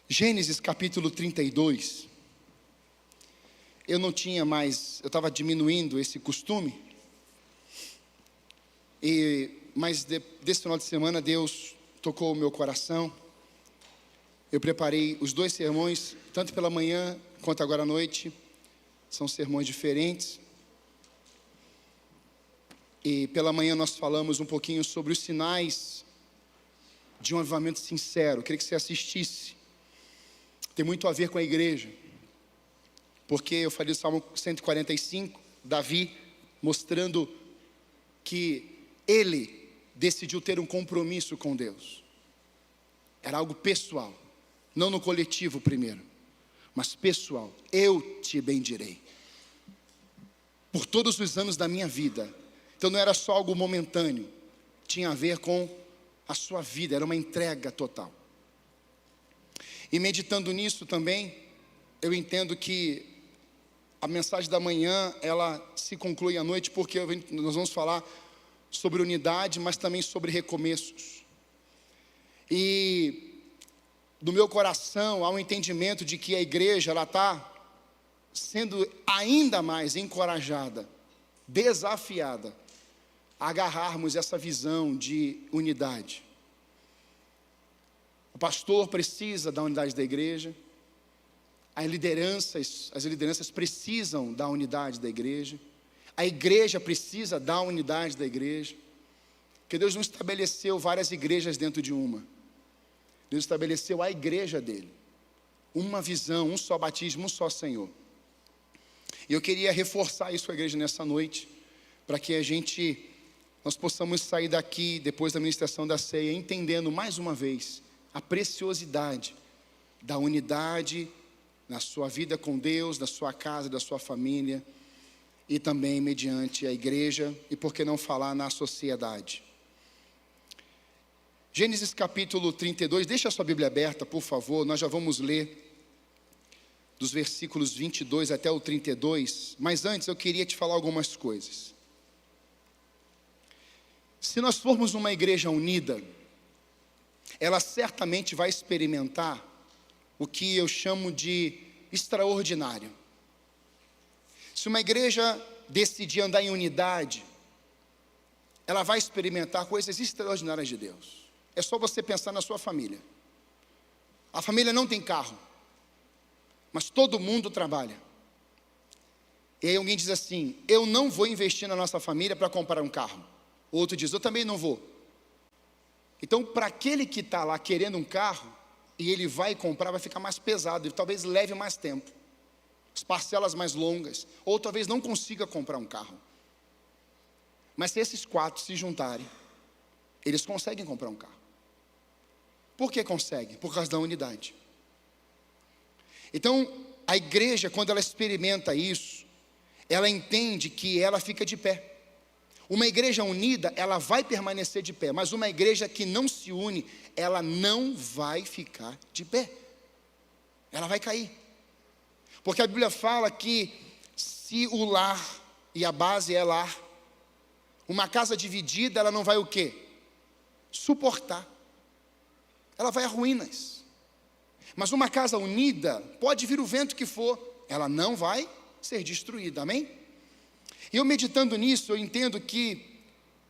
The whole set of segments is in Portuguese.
Gênesis capítulo 32. Eu estava diminuindo esse costume, mas desse final de semana Deus tocou o meu coração. Eu preparei os dois sermões, tanto pela manhã quanto agora à noite, são sermões diferentes. E pela manhã nós falamos um pouquinho sobre os sinais de um avivamento sincero. Eu queria que você assistisse. Tem muito a ver com a igreja, porque eu falei do Salmo 145, Davi mostrando que ele decidiu ter um compromisso com Deus. Era algo pessoal, não no coletivo primeiro, mas pessoal. Eu te bendirei por todos os anos da minha vida. Então não era só algo momentâneo, tinha a ver com a sua vida, era uma entrega total. E meditando nisso também, eu entendo que a mensagem da manhã, ela se conclui à noite, porque nós vamos falar sobre unidade, mas também sobre recomeços. E no meu coração há um entendimento de que a igreja, ela está sendo ainda mais encorajada, desafiada, a agarrarmos essa visão de unidade. O pastor precisa da unidade da igreja, as lideranças precisam da unidade da igreja, a igreja precisa da unidade da igreja, porque Deus não estabeleceu várias igrejas dentro de uma. Deus estabeleceu a igreja dele, uma visão, um só batismo, um só Senhor. E eu queria reforçar isso com a igreja nessa noite, para que nós possamos sair daqui, depois da ministração da ceia, entendendo mais uma vez a preciosidade da unidade na sua vida com Deus, na sua casa, da sua família, e também mediante a igreja, e por que não falar na sociedade. Gênesis capítulo 32, deixa a sua Bíblia aberta, por favor, nós já vamos ler dos versículos 22 até o 32, mas antes eu queria te falar algumas coisas. Se nós formos uma igreja unida, ela certamente vai experimentar o que eu chamo de extraordinário. Se uma igreja decidir andar em unidade, ela vai experimentar coisas extraordinárias de Deus. É só você pensar na sua família. A família não tem carro, mas todo mundo trabalha. E aí alguém diz assim: eu não vou investir na nossa família para comprar um carro. O outro diz: eu também não vou. Então, para aquele que está lá querendo um carro, e ele vai comprar, vai ficar mais pesado, e talvez leve mais tempo, as parcelas mais longas, ou talvez não consiga comprar um carro. Mas se esses quatro se juntarem, eles conseguem comprar um carro. Por que conseguem? Por causa da unidade. Então, a igreja, quando ela experimenta isso, ela entende que ela fica de pé. Uma igreja unida, ela vai permanecer de pé, mas uma igreja que não se une, ela não vai ficar de pé. Ela vai cair. Porque a Bíblia fala que se o lar, e a base é lar, uma casa dividida, ela não vai o quê? Suportar. Ela vai a ruínas. Mas uma casa unida, pode vir o vento que for, ela não vai ser destruída, amém? E eu meditando nisso, eu entendo que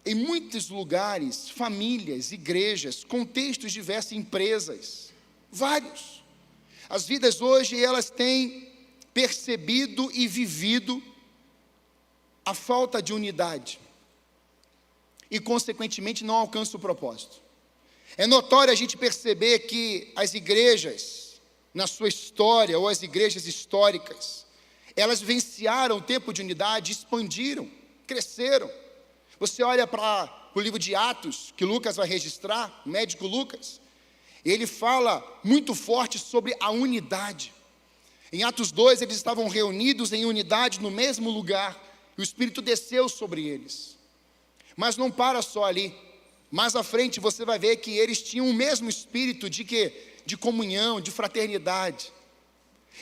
em muitos lugares, famílias, igrejas, contextos diversos, empresas, vários, as vidas hoje elas têm percebido e vivido a falta de unidade e consequentemente não alcançam o propósito. É notório a gente perceber que as igrejas, na sua história, ou as igrejas históricas, elas vivenciaram o tempo de unidade, expandiram, cresceram. Você olha para o livro de Atos, que Lucas vai registrar, o médico Lucas, ele fala muito forte sobre a unidade. Em Atos 2, eles estavam reunidos em unidade no mesmo lugar, e o Espírito desceu sobre eles. Mas não para só ali. Mais à frente você vai ver que eles tinham o mesmo espírito de quê? De comunhão, de fraternidade.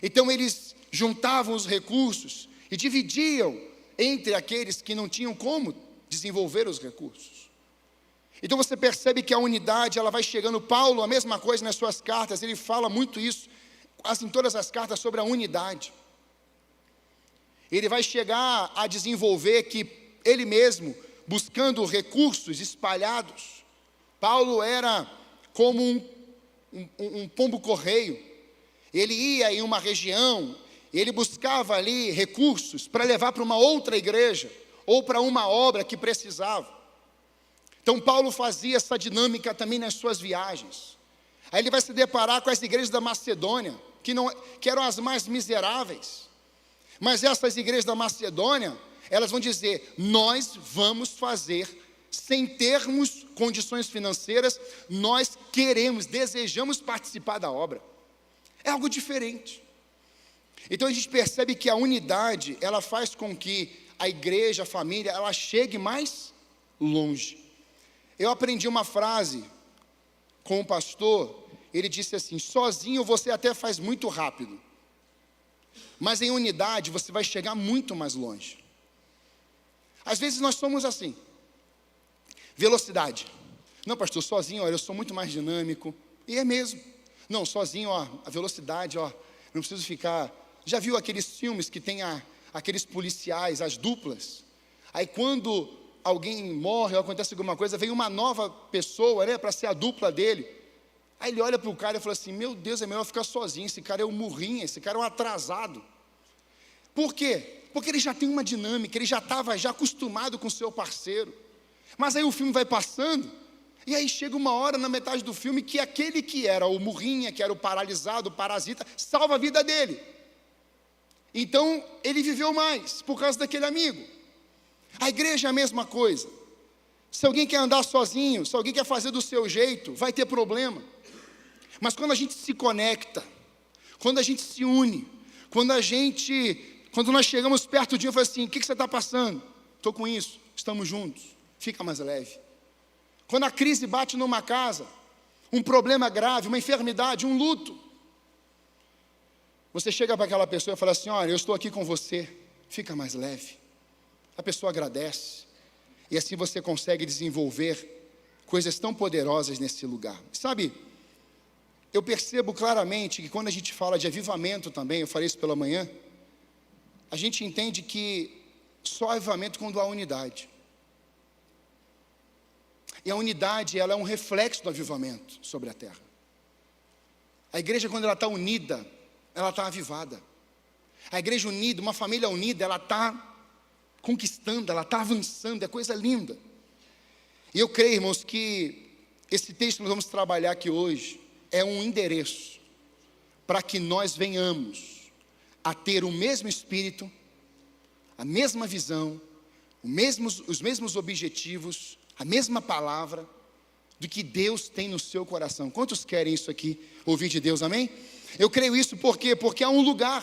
Então eles juntavam os recursos e dividiam entre aqueles que não tinham como desenvolver os recursos. Então você percebe que a unidade, ela vai chegando. Paulo, a mesma coisa nas suas cartas, ele fala muito isso, quase em todas as cartas, sobre a unidade. Ele vai chegar a desenvolver que ele mesmo, buscando recursos espalhados, Paulo era como um pombo-correio. Ele ia em uma região, ele buscava ali recursos para levar para uma outra igreja, ou para uma obra que precisava. Então Paulo fazia essa dinâmica também nas suas viagens. Aí ele vai se deparar com as igrejas da Macedônia, que eram as mais miseráveis. Mas essas igrejas da Macedônia, elas vão dizer: nós vamos fazer, sem termos condições financeiras, nós queremos, desejamos participar da obra. É algo diferente. Então a gente percebe que a unidade, ela faz com que a igreja, a família, ela chegue mais longe. Eu aprendi uma frase com um pastor, ele disse assim: sozinho você até faz muito rápido, mas em unidade você vai chegar muito mais longe. Às vezes nós somos assim, velocidade. Não, pastor, sozinho, olha, eu sou muito mais dinâmico. E é mesmo. Não, sozinho, ó, a velocidade, ó, não preciso ficar. Já viu aqueles filmes que tem aqueles policiais, as duplas? Aí quando alguém morre ou acontece alguma coisa, vem uma nova pessoa, né, para ser a dupla dele. Aí ele olha para o cara e fala assim: meu Deus, é melhor ficar sozinho, esse cara é um murrinha, esse cara é um atrasado. Por quê? Porque ele já tem uma dinâmica, ele já estava acostumado com o seu parceiro. Mas aí o filme vai passando, e aí chega uma hora na metade do filme que aquele que era o murrinha, que era o paralisado, o parasita, salva a vida dele. Então ele viveu mais por causa daquele amigo. A igreja é a mesma coisa. Se alguém quer andar sozinho, se alguém quer fazer do seu jeito, vai ter problema. Mas quando a gente se conecta, quando a gente se une, quando nós chegamos perto de um e falamos assim: o que você está passando? Estou com isso, estamos juntos, fica mais leve. Quando a crise bate numa casa, um problema grave, uma enfermidade, um luto, você chega para aquela pessoa e fala assim: olha, eu estou aqui com você, fica mais leve. A pessoa agradece, e assim você consegue desenvolver coisas tão poderosas nesse lugar. Sabe, eu percebo claramente que quando a gente fala de avivamento também, eu falei isso pela manhã, a gente entende que só avivamento quando há unidade. E a unidade, ela é um reflexo do avivamento sobre a terra. A igreja, quando ela está unida, ela está avivada. A igreja unida, uma família unida, ela está conquistando, ela está avançando, é coisa linda. E eu creio, irmãos, que esse texto que nós vamos trabalhar aqui hoje é um endereço para que nós venhamos a ter o mesmo espírito, a mesma visão, os mesmos objetivos, a mesma palavra do que Deus tem no seu coração. Quantos querem isso aqui, ouvir de Deus, amém? Eu creio isso por quê? Porque há um lugar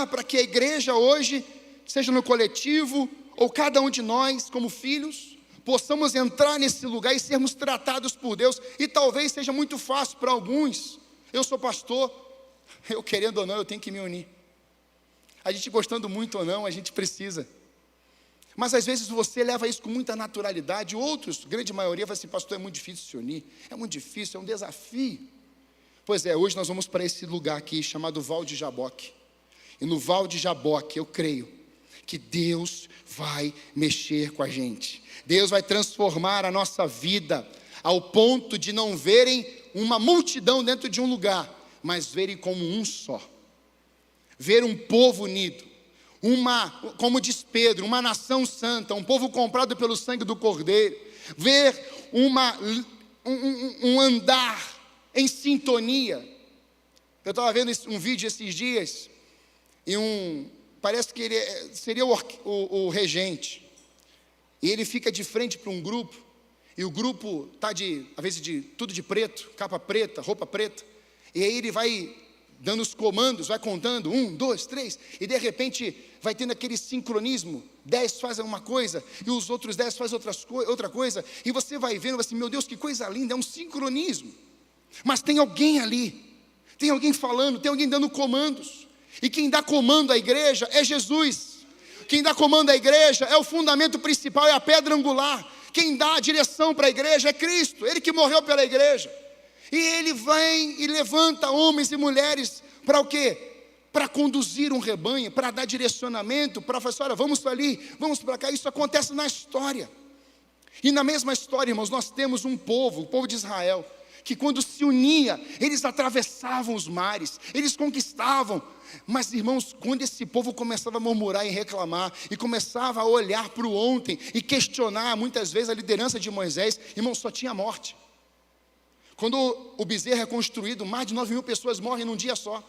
para que a igreja hoje, seja no coletivo, ou cada um de nós, como filhos, possamos entrar nesse lugar e sermos tratados por Deus. E talvez seja muito fácil para alguns. Eu sou pastor, eu querendo ou não, eu tenho que me unir. A gente gostando muito ou não, a gente precisa. Mas às vezes você leva isso com muita naturalidade. Outros, grande maioria, fala assim: pastor, é muito difícil se unir, é muito difícil, é um desafio. Pois é, hoje nós vamos para esse lugar aqui, chamado Val de Jaboque. E no Val de Jaboque, eu creio que Deus vai mexer com a gente. Deus vai transformar a nossa vida, ao ponto de não verem uma multidão dentro de um lugar, mas verem como um só. Ver um povo unido, como diz Pedro, uma nação santa, um povo comprado pelo sangue do Cordeiro. Ver um andar em sintonia. Eu estava vendo um vídeo esses dias, e parece que ele seria o regente, e ele fica de frente para um grupo, e o grupo está às vezes tudo de preto, capa preta, roupa preta, e aí ele vai dando os comandos, vai contando, 1, 2, 3, e de repente vai tendo aquele sincronismo, 10 fazem uma coisa, e os outros 10 fazem outra coisa, e você vai vendo assim: meu Deus, que coisa linda, é um sincronismo. Mas tem alguém ali, tem alguém falando, tem alguém dando comandos. E quem dá comando à igreja é Jesus. Quem dá comando à igreja é o fundamento principal, é a pedra angular. Quem dá a direção para a igreja é Cristo, Ele que morreu pela igreja. E Ele vem e levanta homens e mulheres para o quê? Para conduzir um rebanho, para dar direcionamento, para falar assim, olha, vamos ali, vamos para cá. Isso acontece na história. E na mesma história, irmãos, nós temos um povo, o povo de Israel, que quando se unia, eles atravessavam os mares, eles conquistavam. Mas, irmãos, quando esse povo começava a murmurar e reclamar, e começava a olhar para o ontem, e questionar muitas vezes a liderança de Moisés, irmãos, só tinha morte. Quando o bezerro é construído, mais de 9.000 pessoas morrem num dia só.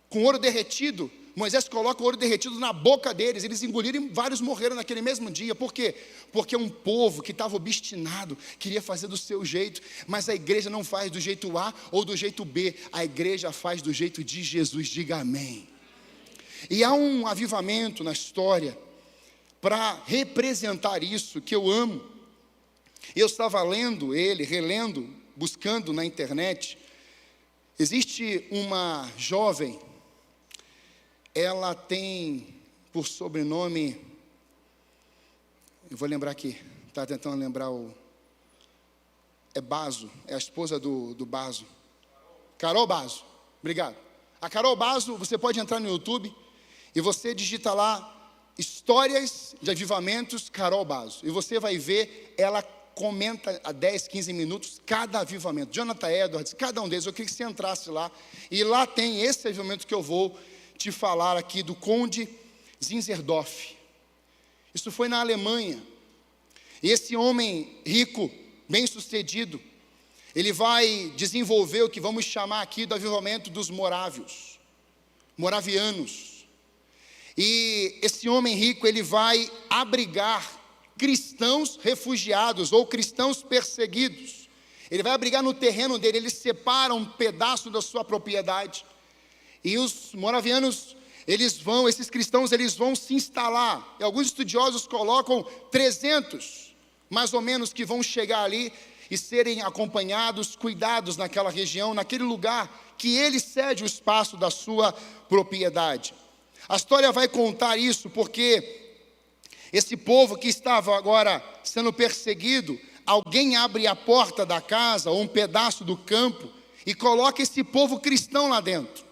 Com ouro derretido, Moisés coloca o ouro derretido na boca deles, eles engoliram e vários morreram naquele mesmo dia. Por quê? Porque um povo que estava obstinado, queria fazer do seu jeito, mas a igreja não faz do jeito A ou do jeito B, a igreja faz do jeito de Jesus, diga amém. E há um avivamento na história, para representar isso, que eu amo. Eu estava lendo ele, relendo, buscando na internet. Existe uma jovem, ela tem por sobrenome, eu vou lembrar aqui, estava tentando lembrar é Basso, é a esposa do Basso, Carol Basso, obrigado. A Carol Basso, você pode entrar no YouTube e você digita lá, histórias de avivamentos Carol Basso, e você vai ver, ela comenta a 10, 15 minutos cada avivamento, Jonathan Edwards, cada um deles. Eu queria que você entrasse lá, e lá tem esse avivamento que eu vou te falar aqui, do Conde Zinzendorf. Isso foi na Alemanha, e esse homem rico, bem sucedido, ele vai desenvolver o que vamos chamar aqui do avivamento dos moravianos, e esse homem rico, ele vai abrigar cristãos refugiados ou cristãos perseguidos. Ele vai abrigar no terreno dele, ele separa um pedaço da sua propriedade, e os moravianos, esses cristãos, eles vão se instalar, e alguns estudiosos colocam 300, mais ou menos, que vão chegar ali, e serem acompanhados, cuidados naquela região, naquele lugar, que ele cede o espaço da sua propriedade. A história vai contar isso, porque esse povo que estava agora sendo perseguido, alguém abre a porta da casa, ou um pedaço do campo, e coloca esse povo cristão lá dentro.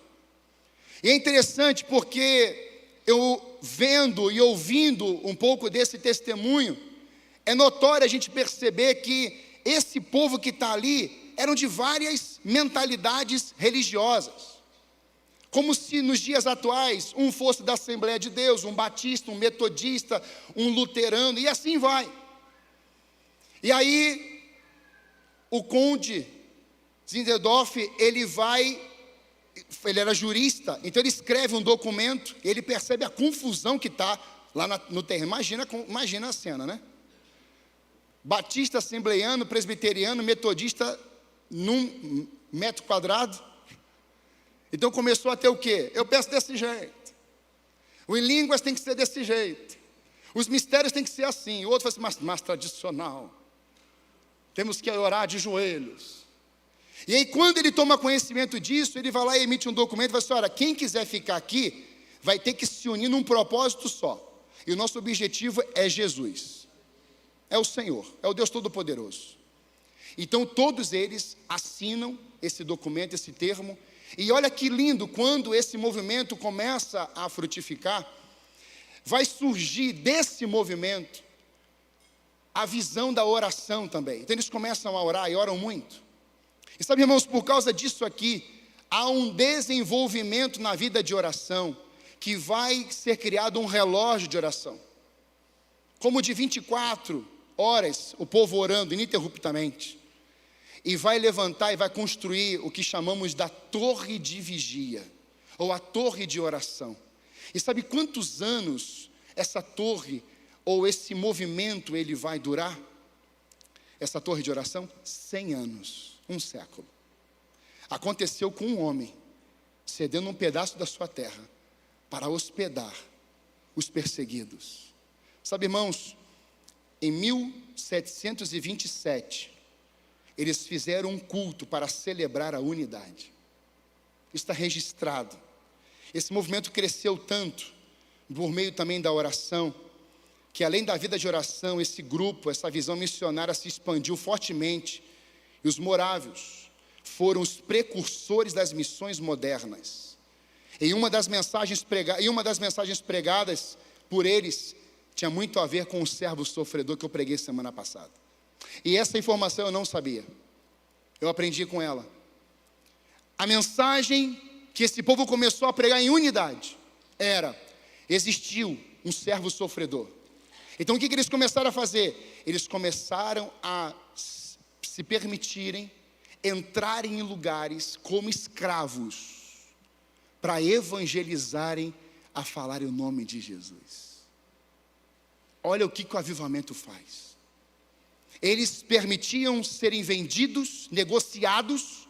E é interessante porque eu vendo e ouvindo um pouco desse testemunho, é notório a gente perceber que esse povo que está ali, eram de várias mentalidades religiosas. Como se nos dias atuais, um fosse da Assembleia de Deus, um batista, um metodista, um luterano, e assim vai. E aí, o Conde Zinzendorf, ele era jurista, então ele escreve um documento, e ele percebe a confusão que está lá no terreno. Imagina a cena, né? Batista, assembleiano, presbiteriano, metodista, num metro quadrado. Então começou a ter o quê? Eu peço desse jeito. O em línguas tem que ser desse jeito. Os mistérios tem que ser assim. O outro fala assim, mais tradicional. Temos que orar de joelhos. E aí quando ele toma conhecimento disso, ele vai lá e emite um documento e vai assim, olha, quem quiser ficar aqui, vai ter que se unir num propósito só. E o nosso objetivo é Jesus. É o Senhor, é o Deus Todo-Poderoso. Então todos eles assinam esse documento, esse termo. E olha que lindo, quando esse movimento começa a frutificar, vai surgir desse movimento a visão da oração também. Então eles começam a orar e oram muito. E sabe, irmãos, por causa disso aqui, há um desenvolvimento na vida de oração, que vai ser criado um relógio de oração. Como de 24 horas, o povo orando ininterruptamente. E vai levantar e vai construir o que chamamos da torre de vigia, ou a torre de oração. E sabe quantos anos essa torre, ou esse movimento, ele vai durar? Essa torre de oração? 100 anos, um século. Aconteceu com um homem, cedendo um pedaço da sua terra, para hospedar os perseguidos. Sabe, irmãos, em 1727, eles fizeram um culto para celebrar a unidade. Está registrado. Esse movimento cresceu tanto, por meio também da oração, que além da vida de oração, esse grupo, essa visão missionária se expandiu fortemente, e os morávios foram os precursores das missões modernas. Em uma das mensagens pregadas por eles, tinha muito a ver com o servo sofredor que eu preguei semana passada. E essa informação eu não sabia, eu aprendi com ela. A mensagem que esse povo começou a pregar em unidade era: existiu um servo sofredor. Então o que eles começaram a fazer? Eles começaram a se permitirem entrarem em lugares como escravos, para evangelizarem, a falar o nome de Jesus. Olha o que o avivamento faz. Eles permitiam serem vendidos, negociados,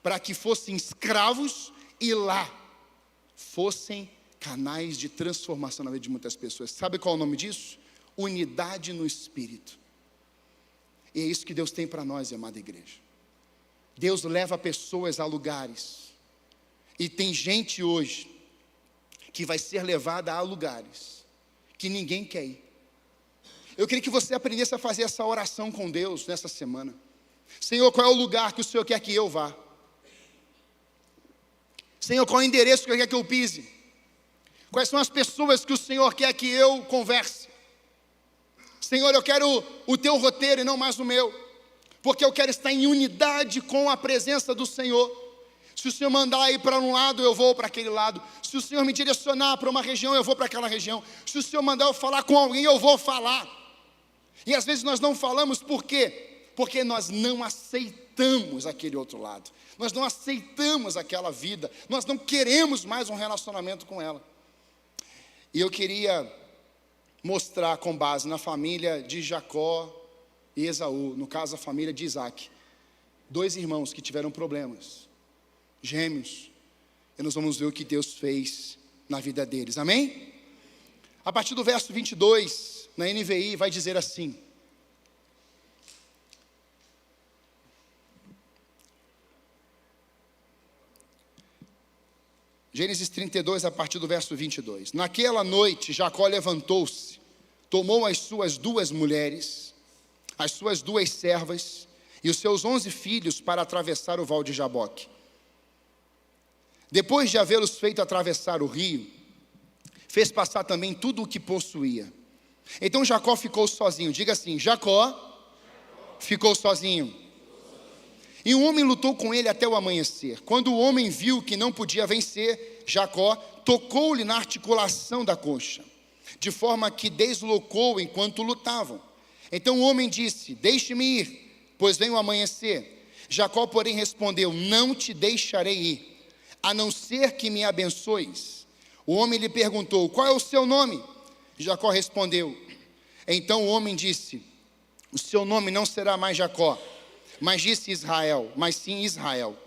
para que fossem escravos e lá fossem canais de transformação na vida de muitas pessoas. Sabe qual é o nome disso? Unidade no Espírito. E é isso que Deus tem para nós, amada igreja. Deus leva pessoas a lugares, e tem gente hoje que vai ser levada a lugares que ninguém quer ir. Eu queria que você aprendesse a fazer essa oração com Deus nessa semana. Senhor, qual é o lugar que o Senhor quer que eu vá? Senhor, qual é o endereço que o Senhor quer que eu pise? Quais são as pessoas que o Senhor quer que eu converse? Senhor, eu quero o teu roteiro e não mais o meu, porque eu quero estar em unidade com a presença do Senhor. Se o Senhor mandar ir para um lado, eu vou para aquele lado. Se o Senhor me direcionar para uma região, eu vou para aquela região. Se o Senhor mandar eu falar com alguém, eu vou falar. E às vezes nós não falamos, por quê? Porque nós não aceitamos aquele outro lado. Nós não aceitamos aquela vida. Nós não queremos mais um relacionamento com ela. E eu queria mostrar, com base na família de Jacó e Esaú, no caso a família de Isaac, dois irmãos que tiveram problemas, gêmeos, e nós vamos ver o que Deus fez na vida deles, amém? A partir do verso 22, na NVI, vai dizer assim: Gênesis 32, a partir do verso 22. Naquela noite, Jacó levantou-se, tomou as suas 2 mulheres, as suas 2 servas e os seus 11 filhos para atravessar o val de Jaboque. Depois de havê-los feito atravessar o rio, fez passar também tudo o que possuía. Então Jacó ficou sozinho. Diga assim: Jacó ficou sozinho. E um homem lutou com ele até o amanhecer. Quando o homem viu que não podia vencer, Jacó tocou-lhe na articulação da coxa, de forma que deslocou enquanto lutavam. Então o homem disse: deixe-me ir, pois vem o amanhecer. Jacó, porém, respondeu: não te deixarei ir, a não ser que me abençoes. O homem lhe perguntou: qual é o seu nome? Jacó respondeu. Então o homem disse: o seu nome não será mais Jacó, mas disse Israel, mas sim Israel,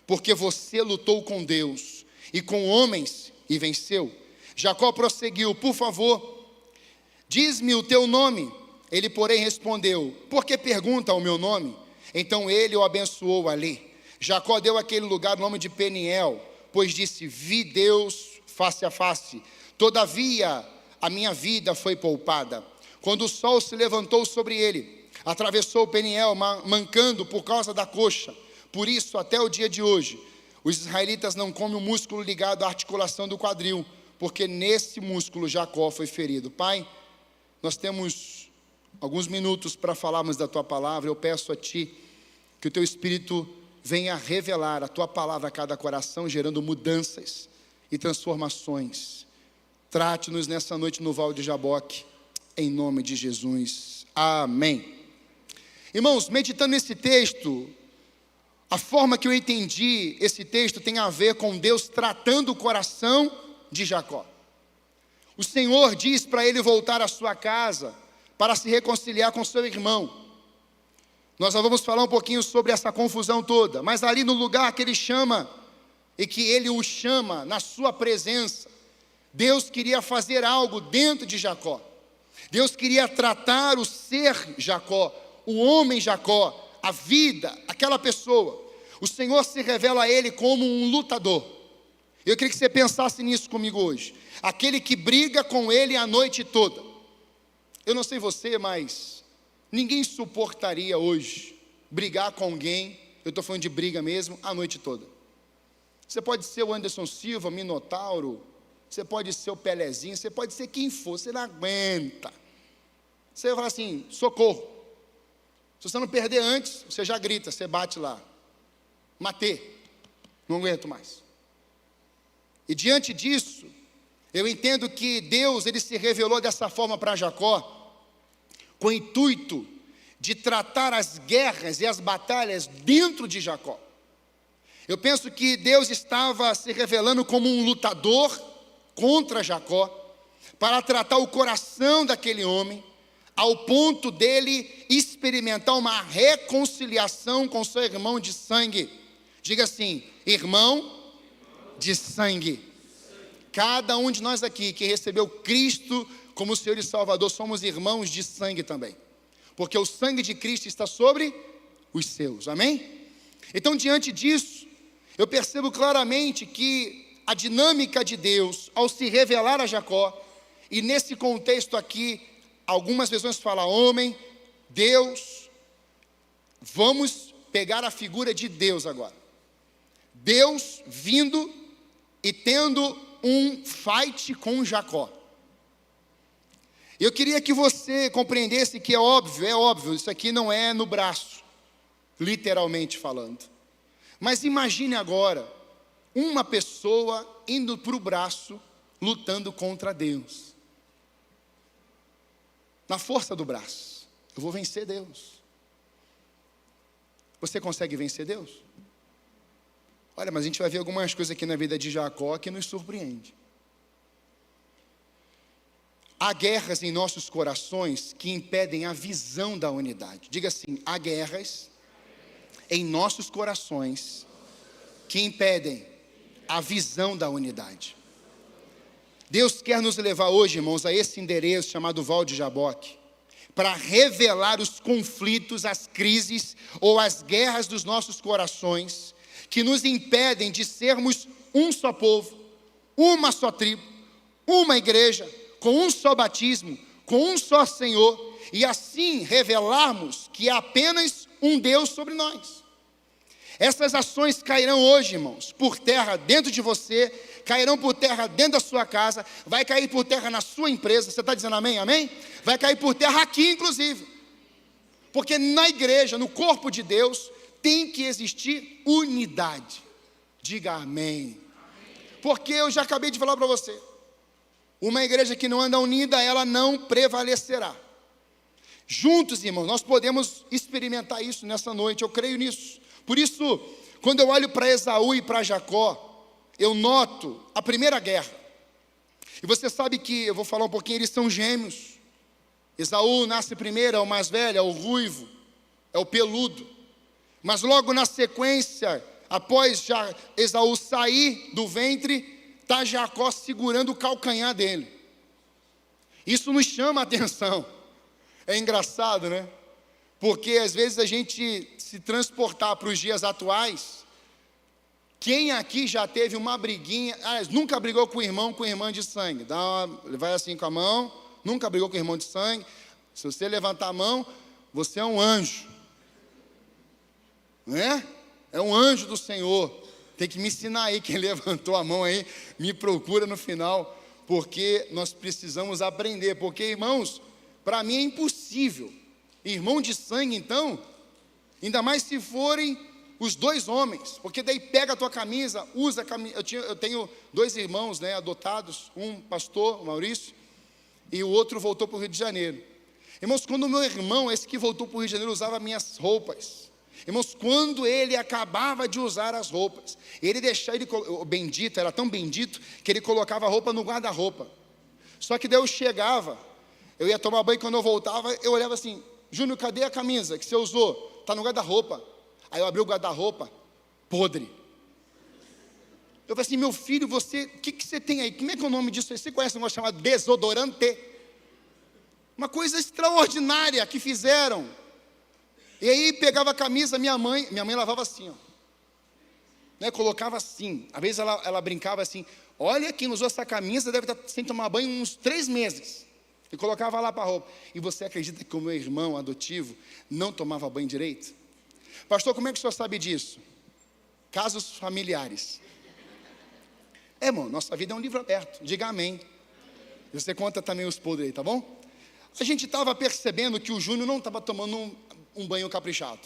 porque você lutou com Deus e com homens e venceu. Jacó prosseguiu: por favor, diz-me o teu nome. Ele, porém, respondeu: por que pergunta o meu nome? Então ele o abençoou ali. Jacó deu àquele lugar o nome de Peniel, pois disse: vi Deus face a face, todavia a minha vida foi poupada. Quando o sol se levantou sobre ele, atravessou Peniel, mancando por causa da coxa. Por isso, até o dia de hoje, os israelitas não comem o músculo ligado à articulação do quadril, porque nesse músculo Jacó foi ferido. Pai, nós temos alguns minutos para falarmos da Tua palavra. Eu peço a Ti que o Teu Espírito venha revelar a Tua palavra a cada coração, gerando mudanças e transformações. Trate-nos nessa noite no Val de Jaboque, em nome de Jesus. Amém. Irmãos, meditando nesse texto, a forma que eu entendi esse texto tem a ver com Deus tratando o coração de Jacó. O Senhor diz para ele voltar à sua casa para se reconciliar com seu irmão. Nós já vamos falar um pouquinho sobre essa confusão toda, mas ali no lugar que ele chama, e que ele o chama na sua presença, Deus queria fazer algo dentro de Jacó. Deus queria tratar o ser Jacó, o homem Jacó, a vida, aquela pessoa. O Senhor se revela a ele como um lutador. Eu queria que você pensasse nisso comigo hoje. Aquele que briga com ele a noite toda. Eu não sei você, mas ninguém suportaria hoje brigar com alguém, eu estou falando de briga mesmo, a noite toda. Você pode ser o Anderson Silva, Minotauro, você pode ser o Pelezinho, você pode ser quem for, você não aguenta. Você vai falar assim, socorro. Se você não perder antes, você já grita, você bate lá. Matei, não aguento mais. E diante disso, eu entendo que Deus, ele se revelou dessa forma para Jacó, com o intuito de tratar as guerras e as batalhas dentro de Jacó. Eu penso que Deus estava se revelando como um lutador contra Jacó, para tratar o coração daquele homem, ao ponto dele experimentar uma reconciliação com seu irmão de sangue. Diga assim, irmão de sangue. Cada um de nós aqui que recebeu Cristo como Senhor e Salvador, somos irmãos de sangue também. Porque o sangue de Cristo está sobre os seus, amém? Então, diante disso, eu percebo claramente que a dinâmica de Deus, ao se revelar a Jacó, e nesse contexto aqui, algumas versões falam homem, Deus, vamos pegar a figura de Deus agora. Deus vindo e tendo um fight com Jacó. Eu queria que você compreendesse que é óbvio, isso aqui não é no braço, literalmente falando. Mas imagine agora, uma pessoa indo para o braço, lutando contra Deus. Na força do braço, eu vou vencer Deus. Você consegue vencer Deus? Olha, mas a gente vai ver algumas coisas aqui na vida de Jacó que nos surpreende. Há guerras em nossos corações que impedem a visão da unidade. Diga assim, há guerras em nossos corações que impedem a visão da unidade. Deus quer nos levar hoje, irmãos, a esse endereço chamado Val de Jaboque, para revelar os conflitos, as crises ou as guerras dos nossos corações, que nos impedem de sermos um só povo, uma só tribo, uma igreja, com um só batismo, com um só Senhor, e assim revelarmos que há apenas um Deus sobre nós. Essas ações cairão hoje, irmãos, por terra dentro de você, cairão por terra dentro da sua casa, vai cair por terra na sua empresa. Você está dizendo amém? Amém? Vai cair por terra aqui, inclusive. Porque na igreja, no corpo de Deus, tem que existir unidade. Diga amém. Porque eu já acabei de falar para você, uma igreja que não anda unida, ela não prevalecerá. Juntos, irmãos, nós podemos experimentar isso nessa noite, eu creio nisso. Por isso, quando eu olho para Esaú e para Jacó, eu noto a primeira guerra. E você sabe que, eu vou falar um pouquinho, eles são gêmeos. Esaú nasce primeiro, é o mais velho, é o ruivo, é o peludo. Mas logo na sequência, após já Esaú sair do ventre, está Jacó segurando o calcanhar dele. Isso nos chama a atenção. É engraçado, né? Porque às vezes a gente se transportar para os dias atuais. Quem aqui já teve uma briguinha, nunca brigou com irmão, com irmã de sangue? Vai assim com a mão, nunca brigou com irmão de sangue. Se você levantar a mão, você é um anjo. Não é? É um anjo do Senhor. Tem que me ensinar aí, quem levantou a mão aí, me procura no final, porque nós precisamos aprender. Porque, irmãos, para mim é impossível. Irmão de sangue, então, ainda mais se forem os dois homens, porque daí pega a tua camisa, usa a camisa. Eu tenho dois irmãos, né, adotados, um pastor, o Maurício, e o outro voltou para o Rio de Janeiro. Irmãos, quando o meu irmão, esse que voltou para o Rio de Janeiro, usava minhas roupas, irmãos, quando ele acabava de usar as roupas, o bendito, era tão bendito, que ele colocava a roupa no guarda-roupa. Só que daí eu chegava, eu ia tomar banho, quando eu voltava, eu olhava assim, Júnior, cadê a camisa que você usou? Está no guarda-roupa. Aí eu abri o guarda-roupa, podre. Eu falei assim, meu filho, o que você tem aí? Como é que é o nome disso aí? Você conhece um negócio chamado desodorante? Uma coisa extraordinária que fizeram. E aí pegava a camisa, minha mãe lavava assim, ó, né, colocava assim. Às vezes ela brincava assim, olha, quem usou essa camisa deve estar sem tomar banho uns 3 meses. E colocava lá para a roupa. E você acredita que o meu irmão adotivo não tomava banho direito? Pastor, como é que o senhor sabe disso? Casos familiares. Irmão, nossa vida é um livro aberto. Diga amém. E você conta também os podres aí, tá bom? A gente estava percebendo que o Júnior não estava tomando um banho caprichado.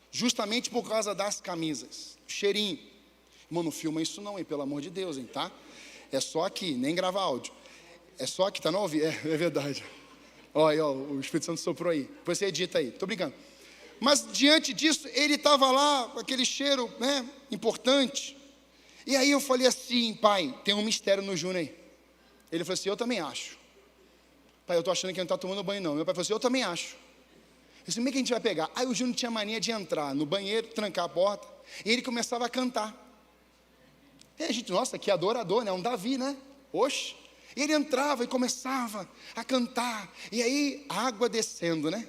Justamente por causa das camisas. Cheirinho. Irmão, não filma isso não, hein? Pelo amor de Deus, hein, tá? É só aqui, nem gravar áudio. É só aqui, tá no ouvido? É verdade. Olha, o Espírito Santo soprou aí. Depois você edita aí, tô brincando. Mas diante disso, ele estava lá, com aquele cheiro, né, importante. E aí eu falei assim, pai, tem um mistério no Júnior aí. Ele falou assim, eu também acho. Pai, eu estou achando que ele não está tomando banho não. Meu pai falou assim, eu também acho. Eu disse, como é que a gente vai pegar? Aí o Júnior tinha mania de entrar no banheiro, trancar a porta, e ele começava a cantar. E a gente, nossa, que adorador, né? Um Davi, né? Oxe. E ele entrava e começava a cantar. E aí, a água descendo, né?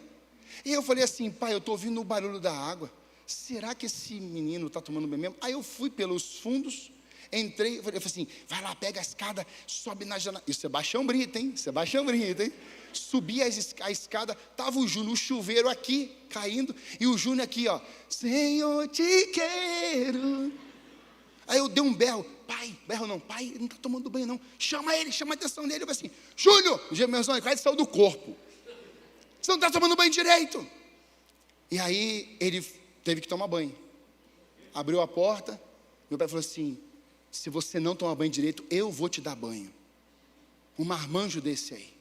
E eu falei assim, pai, eu estou ouvindo o barulho da água. Será que esse menino está tomando banho mesmo? Aí eu fui pelos fundos, entrei, eu falei assim, vai lá, pega a escada, sobe na janela. Isso é Baixão Brito, hein? Isso é Baixão Brito, hein? Subi a escada, estava o Júnior, o chuveiro aqui, caindo, e o Júnior aqui, ó, Senhor, te quero. Aí eu dei um berro, pai, ele não está tomando banho não, chama ele, chama a atenção dele. Eu falei assim, Júnior, o Gemerzão, ele quase saiu do corpo, você não está tomando banho direito. E aí ele teve que tomar banho, abriu a porta, meu pai falou assim, se você não tomar banho direito, eu vou te dar banho, um marmanjo desse aí.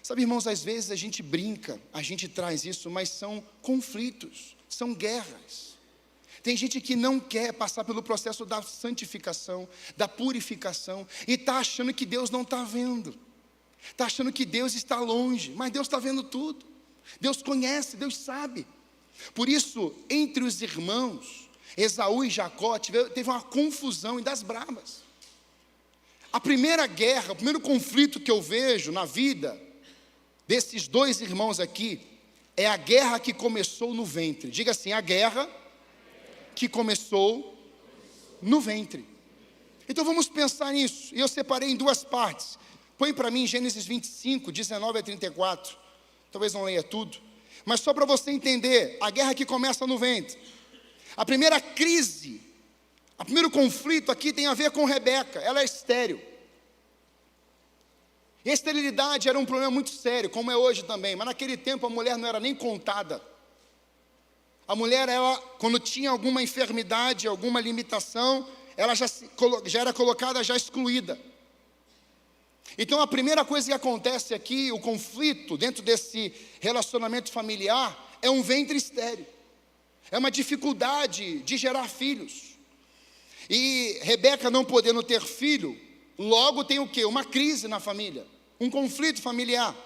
Sabe, irmãos, às vezes a gente brinca, a gente traz isso, mas são conflitos, são guerras. Tem gente que não quer passar pelo processo da santificação, da purificação, e está achando que Deus não está vendo, está achando que Deus está longe, mas Deus está vendo tudo, Deus conhece, Deus sabe. Por isso, entre os irmãos, Esaú e Jacó, teve uma confusão e das bravas. A primeira guerra, o primeiro conflito que eu vejo na vida desses dois irmãos aqui, é a guerra que começou no ventre. Diga assim, a guerra que começou no ventre. Então vamos pensar nisso, e eu separei em duas partes. Põe para mim Gênesis 25, 19 a 34, talvez não leia tudo, mas só para você entender, a guerra que começa no ventre. A primeira crise, o primeiro conflito aqui tem a ver com Rebeca, ela é estéril. E a esterilidade era um problema muito sério, como é hoje também, mas naquele tempo a mulher não era nem contada. A mulher, ela, quando tinha alguma enfermidade, alguma limitação, ela já era colocada, já excluída. Então a primeira coisa que acontece aqui, o conflito dentro desse relacionamento familiar, é um ventre estéril. É uma dificuldade de gerar filhos. E Rebeca não podendo ter filho, logo tem o quê? Uma crise na família, um conflito familiar.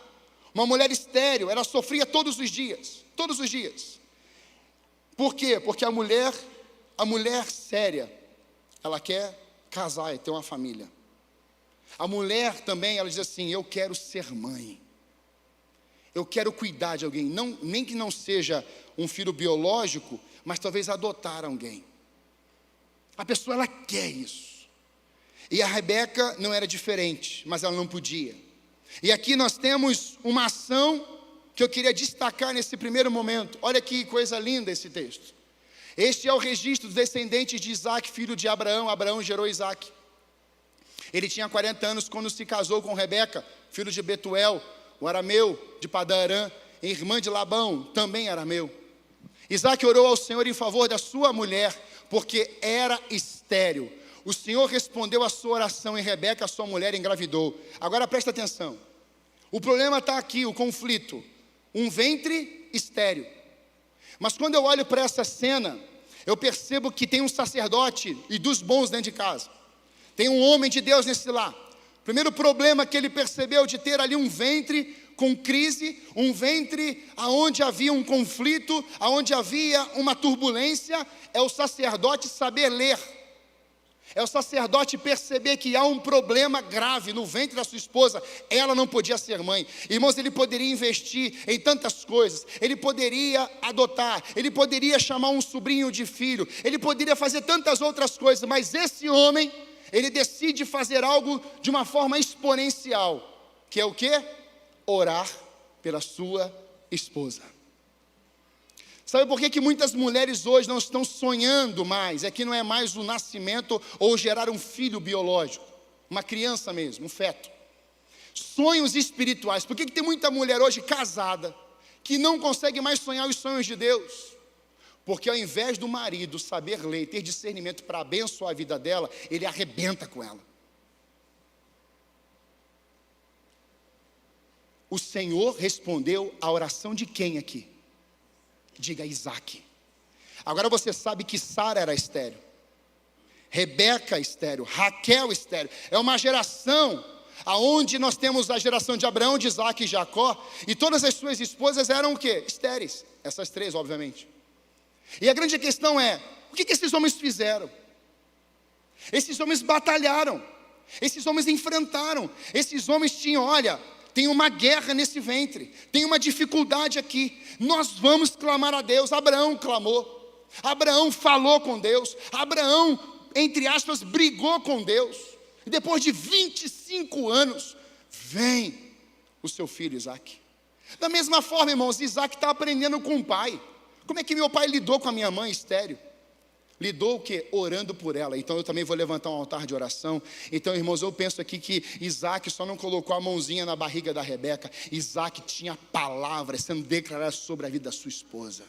Uma mulher estéril, ela sofria todos os dias. Por quê? Porque a mulher séria, ela quer casar e ter uma família. A mulher também, ela diz assim, eu quero ser mãe. Eu quero cuidar de alguém, nem que não seja um filho biológico, mas talvez adotar alguém. A pessoa, ela quer isso. E a Rebeca não era diferente, mas ela não podia. E aqui nós temos uma ação que eu queria destacar nesse primeiro momento. Olha que coisa linda esse texto. Este é o registro dos descendentes de Isaac, filho de Abraão. Abraão gerou Isaac. Ele tinha 40 anos quando se casou com Rebeca, filho de Betuel, o arameu de Padã-Arã, irmã de Labão, também arameu. Isaac orou ao Senhor em favor da sua mulher, porque era estéril. O Senhor respondeu a sua oração e Rebeca, a sua mulher, engravidou. Agora presta atenção. O problema está aqui, o conflito. Um ventre estéril. Mas quando eu olho para essa cena, eu percebo que tem um sacerdote e dos bons dentro de casa. Tem um homem de Deus nesse lar. O primeiro problema que ele percebeu de ter ali um ventre com crise, um ventre onde havia um conflito, onde havia uma turbulência, é o sacerdote saber ler. É o sacerdote perceber que há um problema grave no ventre da sua esposa. Ela não podia ser mãe. Irmãos, ele poderia investir em tantas coisas. Ele poderia adotar. Ele poderia chamar um sobrinho de filho. Ele poderia fazer tantas outras coisas. Mas esse homem, ele decide fazer algo de uma forma exponencial. Que é o quê? orar pela sua esposa. Sabe por que muitas mulheres hoje não estão sonhando mais? É que não é mais o nascimento ou gerar um filho biológico, uma criança mesmo, um feto. Sonhos espirituais. Por que tem muita mulher hoje casada que não consegue mais sonhar os sonhos de Deus? Porque ao invés do marido saber ler, ter discernimento para abençoar a vida dela, ele arrebenta com ela. O Senhor respondeu a oração de quem aqui? Diga Isaac. Agora você sabe que Sara era estéril, Rebeca estéril, Raquel estéril. É uma geração aonde nós temos a geração de Abraão, de Isaac e Jacó, e todas as suas esposas eram o quê? Estéreis. Essas três, obviamente. E a grande questão é, o que esses homens fizeram? Esses homens batalharam, esses homens enfrentaram, esses homens tinham, olha, tem uma guerra nesse ventre, tem uma dificuldade aqui, nós vamos clamar a Deus. Abraão clamou, Abraão falou com Deus, Abraão, entre aspas, brigou com Deus, e depois de 25 anos, vem o seu filho Isaac. Da mesma forma, irmãos, Isaac está aprendendo com o pai. Como é que meu pai lidou com a minha mãe estéril? Lidou o quê? Orando por ela. Então eu também vou levantar um altar de oração. Então, irmãos, eu penso aqui que Isaac só não colocou a mãozinha na barriga da Rebeca. Isaac tinha palavras sendo declaradas sobre a vida da sua esposa.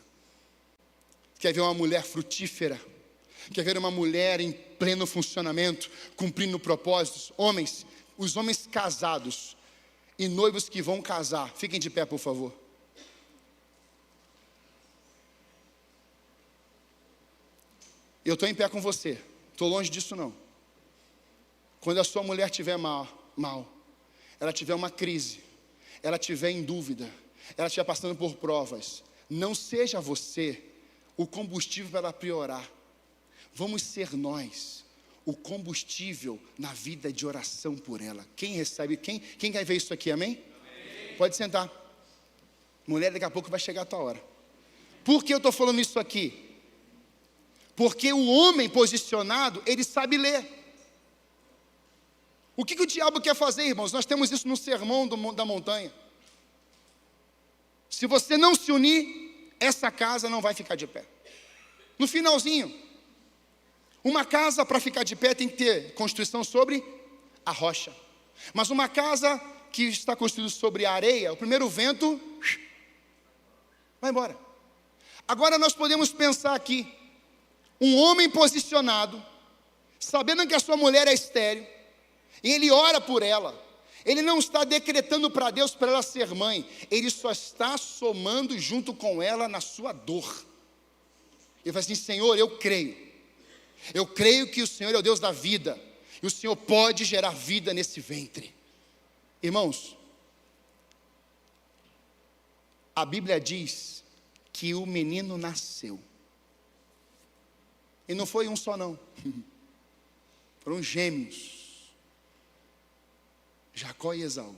Quer ver uma mulher frutífera? Quer ver uma mulher em pleno funcionamento, cumprindo propósitos? Homens, os homens casados e noivos que vão casar, fiquem de pé, por favor. Eu estou em pé com você, estou longe disso não. Quando a sua mulher estiver mal, ela tiver uma crise, ela estiver em dúvida, ela estiver passando por provas, não seja você o combustível para ela piorar. Vamos ser nós o combustível na vida de oração por ela. Quem recebe, quem quer ver isso aqui, amém? Amém. Pode sentar. Mulher, daqui a pouco vai chegar a tua hora. Por que eu estou falando isso aqui? Porque o homem posicionado, ele sabe ler. O que o diabo quer fazer, irmãos? Nós temos isso no sermão da montanha. Se você não se unir, essa casa não vai ficar de pé. No finalzinho, uma casa para ficar de pé tem que ter construção sobre a rocha. Mas uma casa que está construída sobre a areia, o primeiro vento vai embora. Agora nós podemos pensar aqui, um homem posicionado, sabendo que a sua mulher é estéril, e ele ora por ela, ele não está decretando para Deus para ela ser mãe, ele só está somando junto com ela na sua dor. Ele fala assim: Senhor, eu creio que o Senhor é o Deus da vida, e o Senhor pode gerar vida nesse ventre. Irmãos, a Bíblia diz que o menino nasceu. E não foi um só não, foram gêmeos, Jacó e Esaú.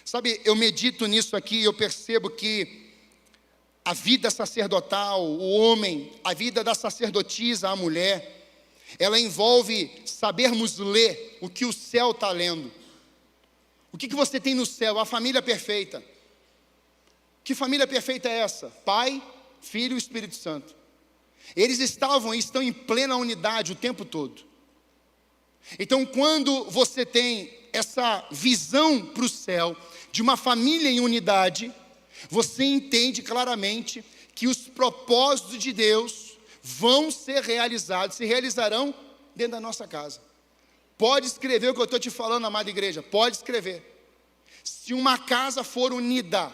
Sabe, eu medito nisso aqui e eu percebo que a vida sacerdotal, o homem, a vida da sacerdotisa, a mulher, ela envolve sabermos ler o que o céu está lendo. O que você tem no céu? A família perfeita. Que família perfeita é essa? Pai, Filho e Espírito Santo. Eles estavam e estão em plena unidade o tempo todo. Então, quando você tem essa visão para o céu, de uma família em unidade, você entende claramente que os propósitos de Deus vão ser realizados, se realizarão dentro da nossa casa. Pode escrever o que eu estou te falando, amada igreja, pode escrever. Se uma casa for unida,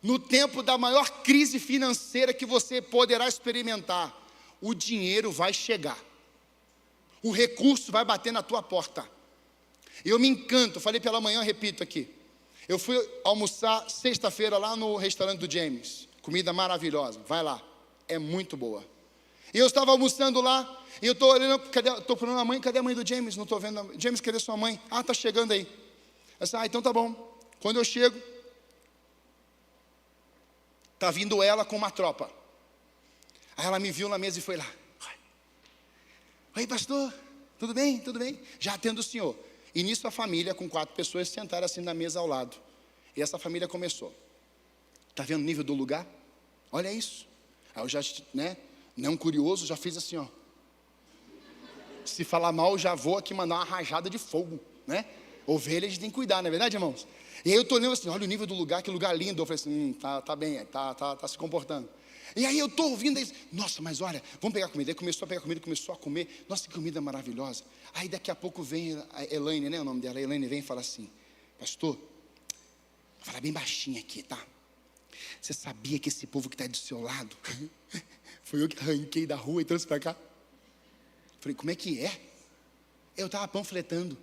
no tempo da maior crise financeira que você poderá experimentar, o dinheiro vai chegar, o recurso vai bater na tua porta. Eu me encanto, falei pela manhã, repito aqui, eu fui almoçar sexta-feira lá no restaurante do James, comida maravilhosa, vai lá, é muito boa. E eu estava almoçando lá, e eu estou olhando, estou procurando a mãe, cadê a mãe do James? Não estou vendo, James, cadê sua mãe? Ah, está chegando aí. Eu disse, então tá bom. Quando eu chego, está vindo ela com uma tropa. Aí ela me viu na mesa e foi lá. Oi, pastor, tudo bem? Tudo bem? Já atendo o senhor. E nisso a família, com 4 pessoas, sentaram assim na mesa ao lado. E essa família começou. Está vendo o nível do lugar? Olha isso. Aí eu já, não curioso, já fiz assim, ó. Se falar mal, já vou aqui mandar uma rajada de fogo, né? Ovelha a gente tem que cuidar, não é verdade, irmãos? E aí eu estou olhando assim, olha o nível do lugar, que lugar lindo. Eu falei assim, tá bem, tá se comportando. E aí eu estou ouvindo isso, nossa, mas olha, vamos pegar comida. Aí começou a pegar comida, começou a comer, nossa, que comida maravilhosa. Aí daqui a pouco vem a Elaine, né, o nome dela, a Elaine vem e fala assim, pastor, vou falar bem baixinho aqui, tá? Você sabia que esse povo que está do seu lado, foi eu que arranquei da rua e trouxe para cá? Falei, como é que é? Eu estava panfletando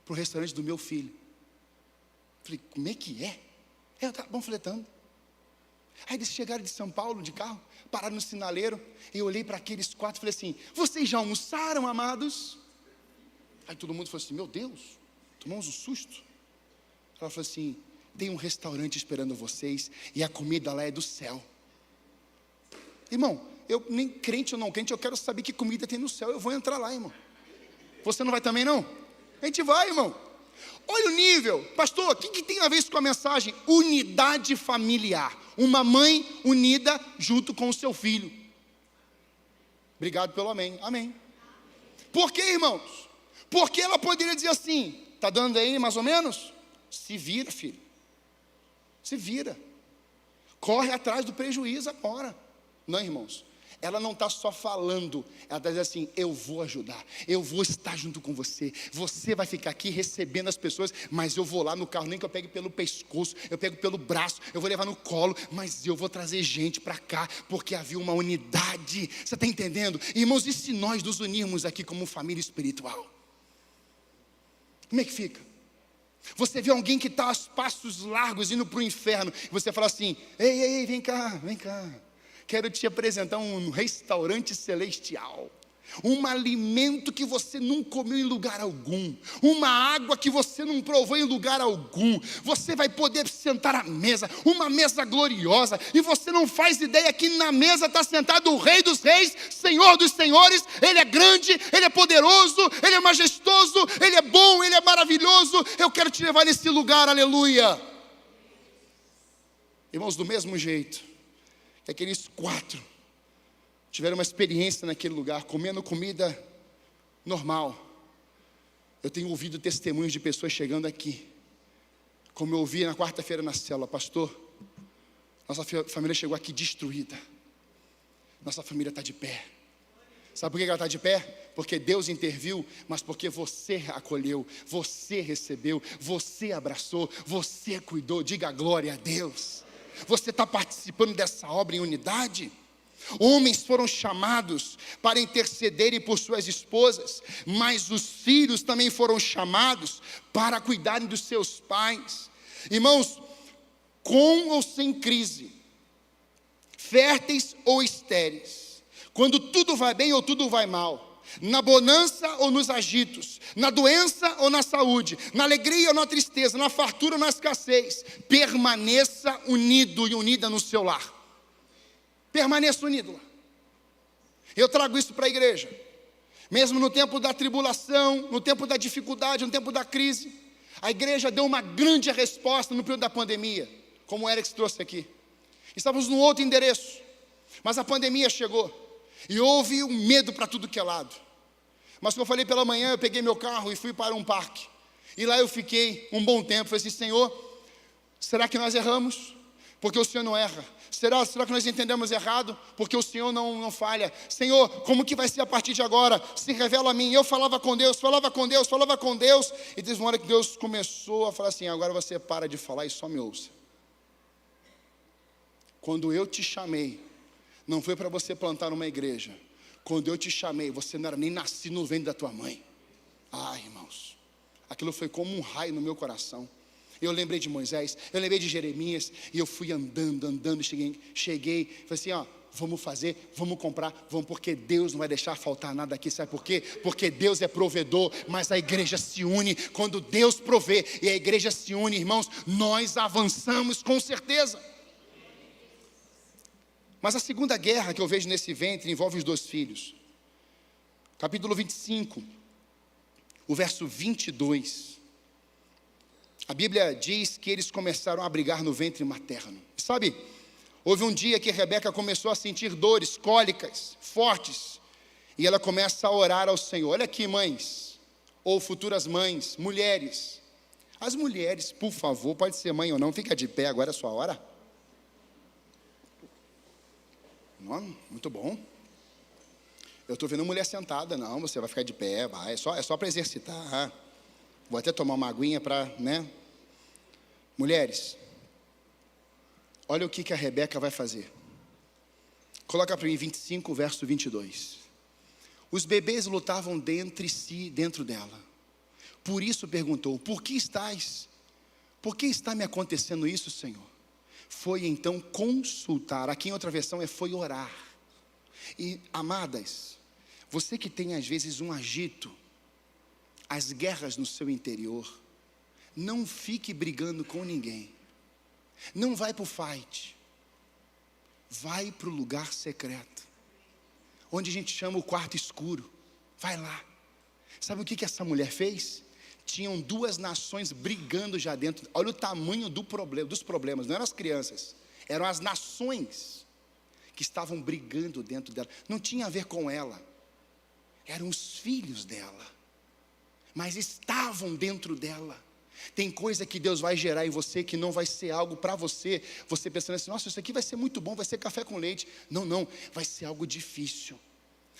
para o restaurante do meu filho. Falei, como é que é? Eu estava panfletando. Aí eles chegaram de São Paulo de carro, pararam no sinaleiro, e eu olhei para aqueles 4 e falei assim, vocês já almoçaram, amados? Aí todo mundo falou assim, meu Deus, tomamos um susto. Ela falou assim, tem um restaurante esperando vocês, e a comida lá é do céu. Irmão, eu nem crente ou não crente, eu quero saber que comida tem no céu, eu vou entrar lá, irmão. Você não vai também não? A gente vai, irmão. Olha o nível, pastor, o que tem a ver isso com a mensagem? Unidade familiar, uma mãe unida junto com o seu filho. Obrigado pelo amém, amém. Por que, irmãos? Porque ela poderia dizer assim, está dando aí mais ou menos? Se vira, filho, se vira, corre atrás do prejuízo agora. Não, irmãos, ela não está só falando, ela está dizendo assim, eu vou ajudar, eu vou estar junto com você, você vai ficar aqui recebendo as pessoas, mas eu vou lá no carro, nem que eu pegue pelo pescoço, eu pego pelo braço, eu vou levar no colo, mas eu vou trazer gente para cá, porque havia uma unidade, você está entendendo? Irmãos, e se nós nos unirmos aqui como família espiritual? Como é que fica? Você vê alguém que está a passos largos indo para o inferno, e você fala assim, ei, vem cá, quero te apresentar um restaurante celestial, um alimento que você não comeu em lugar algum, uma água que você não provou em lugar algum, você vai poder sentar à mesa, uma mesa gloriosa, e você não faz ideia que na mesa está sentado o Rei dos Reis, Senhor dos Senhores, Ele é grande, Ele é poderoso, Ele é majestoso, Ele é bom, Ele é maravilhoso, eu quero te levar nesse lugar, aleluia. Irmãos, do mesmo jeito que aqueles 4 tiveram uma experiência naquele lugar, comendo comida normal. Eu tenho ouvido testemunhos de pessoas chegando aqui, como eu ouvi na quarta-feira na célula, pastor, nossa família chegou aqui destruída, nossa família está de pé. Sabe por que ela está de pé? Porque Deus interviu, mas porque você acolheu, você recebeu, você abraçou, você cuidou. Diga glória a Deus. Você está participando dessa obra em unidade? Homens foram chamados para intercederem por suas esposas, mas os filhos também foram chamados para cuidarem dos seus pais. Irmãos, com ou sem crise, férteis ou estéreis, quando tudo vai bem ou tudo vai mal, na bonança ou nos agitos, na doença ou na saúde, na alegria ou na tristeza, na fartura ou na escassez, permaneça unido e unida no seu lar. Permaneça unido lá. Eu trago isso para a igreja. Mesmo no tempo da tribulação, no tempo da dificuldade, no tempo da crise, a igreja deu uma grande resposta no período da pandemia, como o Eric trouxe aqui. Estávamos num outro endereço, mas a pandemia chegou. E houve um medo para tudo que é lado. Mas como eu falei pela manhã, eu peguei meu carro e fui para um parque. E lá eu fiquei um bom tempo. Falei assim, Senhor, será que nós erramos? Porque o Senhor não erra. Será que nós entendemos errado? Porque o Senhor não falha. Senhor, como que vai ser a partir de agora? Se revela a mim. Eu falava com Deus. E teve uma hora que Deus começou a falar assim, agora você para de falar e só me ouça. Quando eu te chamei, não foi para você plantar uma igreja. Quando eu te chamei, você não era nem nascido no ventre da tua mãe. Irmãos, aquilo foi como um raio no meu coração. Eu lembrei de Moisés, eu lembrei de Jeremias, e eu fui andando, cheguei, falei assim, vamos fazer, vamos comprar, vamos, porque Deus não vai deixar faltar nada aqui, sabe por quê? Porque Deus é provedor, mas a igreja se une, quando Deus provê, e a igreja se une, irmãos, nós avançamos com certeza. Mas a segunda guerra que eu vejo nesse ventre envolve os 2 filhos. Capítulo 25. o verso 22. A Bíblia diz que eles começaram a brigar no ventre materno. Sabe, houve um dia que Rebeca começou a sentir dores, cólicas, fortes. E ela começa a orar ao Senhor. Olha aqui, mães, ou futuras mães, mulheres. As mulheres, por favor, pode ser mãe ou não, fica de pé, agora é a sua hora. Não, muito bom. Eu estou vendo mulher sentada, não, você vai ficar de pé, vai, é só para exercitar. Vou até tomar uma aguinha para, né? Mulheres, olha o que a Rebeca vai fazer. Coloca para mim 25, verso 22. Os bebês lutavam dentre si, dentro dela. Por isso perguntou, por que está me acontecendo isso, Senhor? Foi então consultar, aqui em outra versão foi orar. E, amadas, você que tem às vezes um agito, as guerras no seu interior, não fique brigando com ninguém. Não vai para o fight. Vai para o lugar secreto, onde a gente chama o quarto escuro. Vai lá. Sabe o que essa mulher fez? Tinham duas nações brigando já dentro. Olha o tamanho dos problemas. Não eram as crianças, eram as nações que estavam brigando dentro dela. Não tinha a ver com ela, eram os filhos dela, mas estavam dentro dela. Tem coisa que Deus vai gerar em você que não vai ser algo para você pensando assim, nossa, isso aqui vai ser muito bom, vai ser café com leite. Não, vai ser algo difícil.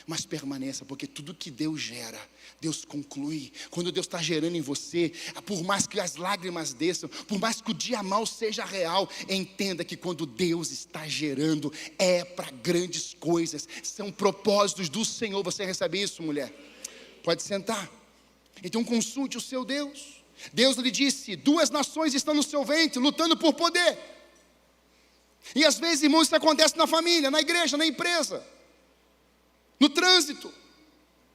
Mas permaneça, porque tudo que Deus gera, Deus conclui. Quando Deus está gerando em você, por mais que as lágrimas desçam, por mais que o dia mal seja real, entenda que quando Deus está gerando, é para grandes coisas, são propósitos do Senhor. Você recebe isso, mulher? Pode sentar. Então consulte o seu Deus. Deus lhe disse, duas nações estão no seu ventre, lutando por poder. E às vezes, irmãos, isso acontece na família, na igreja, na empresa, no trânsito,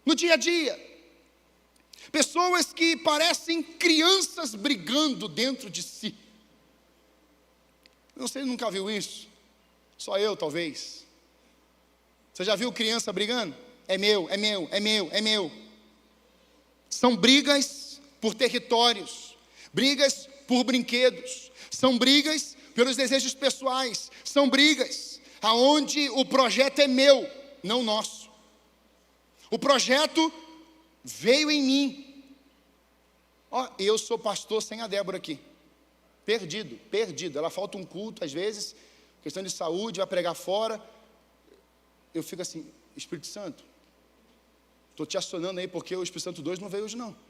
no dia a dia. Pessoas que parecem crianças brigando dentro de si. Não sei, nunca viu isso? Só eu, talvez. Você já viu criança brigando? É meu. São brigas por territórios, brigas por brinquedos, são brigas pelos desejos pessoais, são brigas aonde o projeto é meu, não nosso. O projeto veio em mim. Eu sou pastor sem a Débora aqui, perdido, ela falta um culto às vezes, questão de saúde, vai pregar fora, eu fico assim, Espírito Santo, estou te acionando aí porque o Espírito Santo 2 não veio hoje não.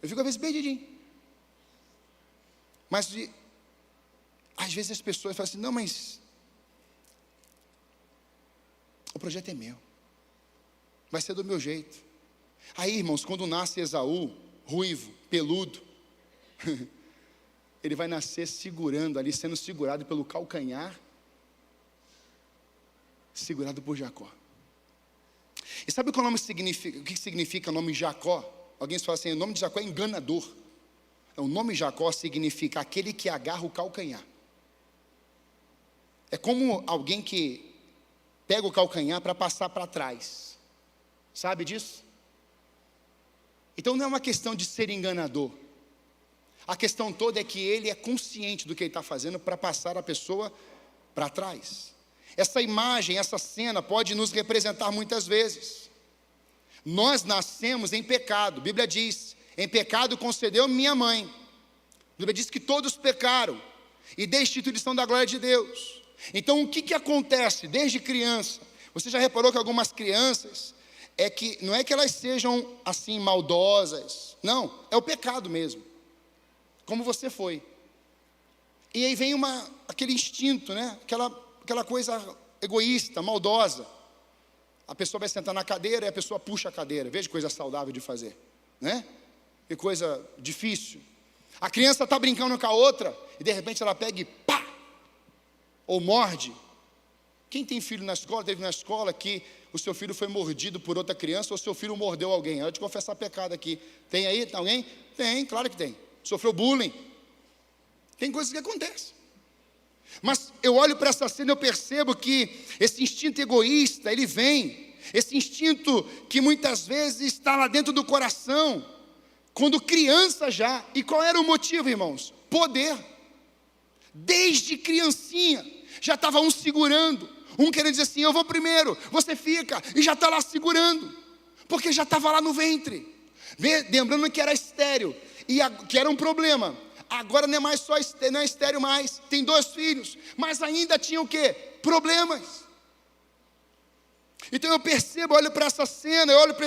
Eu fico às vezes perdidinho. Mas às vezes as pessoas falam assim, não, mas o projeto é meu, vai ser do meu jeito. Aí, irmãos, quando nasce Esaú, ruivo, peludo, ele vai nascer segurando ali, sendo segurado pelo calcanhar, segurado por Jacó. E sabe o que significa o nome Jacó? Alguém fala assim, o nome de Jacó é enganador. O nome Jacó significa aquele que agarra o calcanhar. É como alguém que pega o calcanhar para passar para trás. Sabe disso? Então não é uma questão de ser enganador. A questão toda é que ele é consciente do que ele está fazendo para passar a pessoa para trás. Essa imagem, essa cena pode nos representar muitas vezes. Nós nascemos em pecado. A Bíblia diz, em pecado concedeu minha mãe. A Bíblia diz que todos pecaram e destituição da glória de Deus. Então o que acontece desde criança? Você já reparou que algumas crianças, não é que elas sejam assim maldosas, não, é o pecado mesmo, como você foi. E aí vem aquele instinto, né? Aquela coisa egoísta, maldosa. A pessoa vai sentar na cadeira e a pessoa puxa a cadeira. Veja que coisa saudável de fazer, né? Que coisa difícil. A criança está brincando com a outra e de repente ela pega e pá! Ou morde. Quem tem filho na escola, teve na escola que o seu filho foi mordido por outra criança ou seu filho mordeu alguém. Eu te confessar pecado aqui. Tem aí alguém? Tem, claro que tem. Sofreu bullying. Tem coisas que acontecem. Mas eu olho para essa cena e eu percebo que esse instinto egoísta, ele vem esse instinto que muitas vezes está lá dentro do coração, quando criança já. E qual era o motivo, irmãos? Poder. Desde criancinha, já estava um segurando, um querendo dizer assim, eu vou primeiro, você fica, e já está lá segurando, porque já estava lá no ventre. Lembrando que era estéril, que era um problema. Agora não é mais só não é estéril mais, tem 2 filhos, mas ainda tinha o quê? Problemas. Então eu percebo, eu olho para essa cena, eu olho para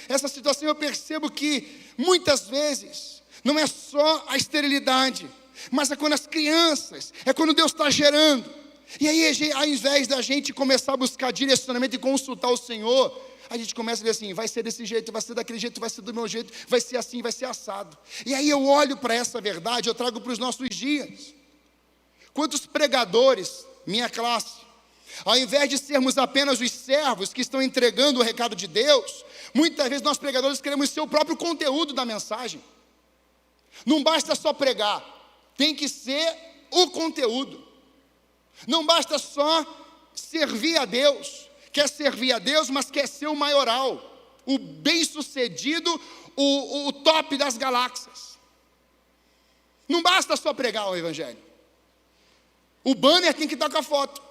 essa situação, eu percebo que muitas vezes não é só a esterilidade, mas é quando as crianças, é quando Deus está gerando. E aí, ao invés da gente começar a buscar direcionamento e consultar o Senhor, a gente começa a ver assim, vai ser desse jeito, vai ser daquele jeito, vai ser do meu jeito, vai ser assim, vai ser assado. E aí eu olho para essa verdade, eu trago para os nossos dias. Quantos pregadores, minha classe, ao invés de sermos apenas os servos que estão entregando o recado de Deus, muitas vezes nós pregadores queremos ser o próprio conteúdo da mensagem. Não basta só pregar, tem que ser o conteúdo. Não basta só servir a Deus, quer servir a Deus, mas quer ser o maioral, o bem-sucedido, o top das galáxias. Não basta só pregar o Evangelho. O banner tem que estar com a foto.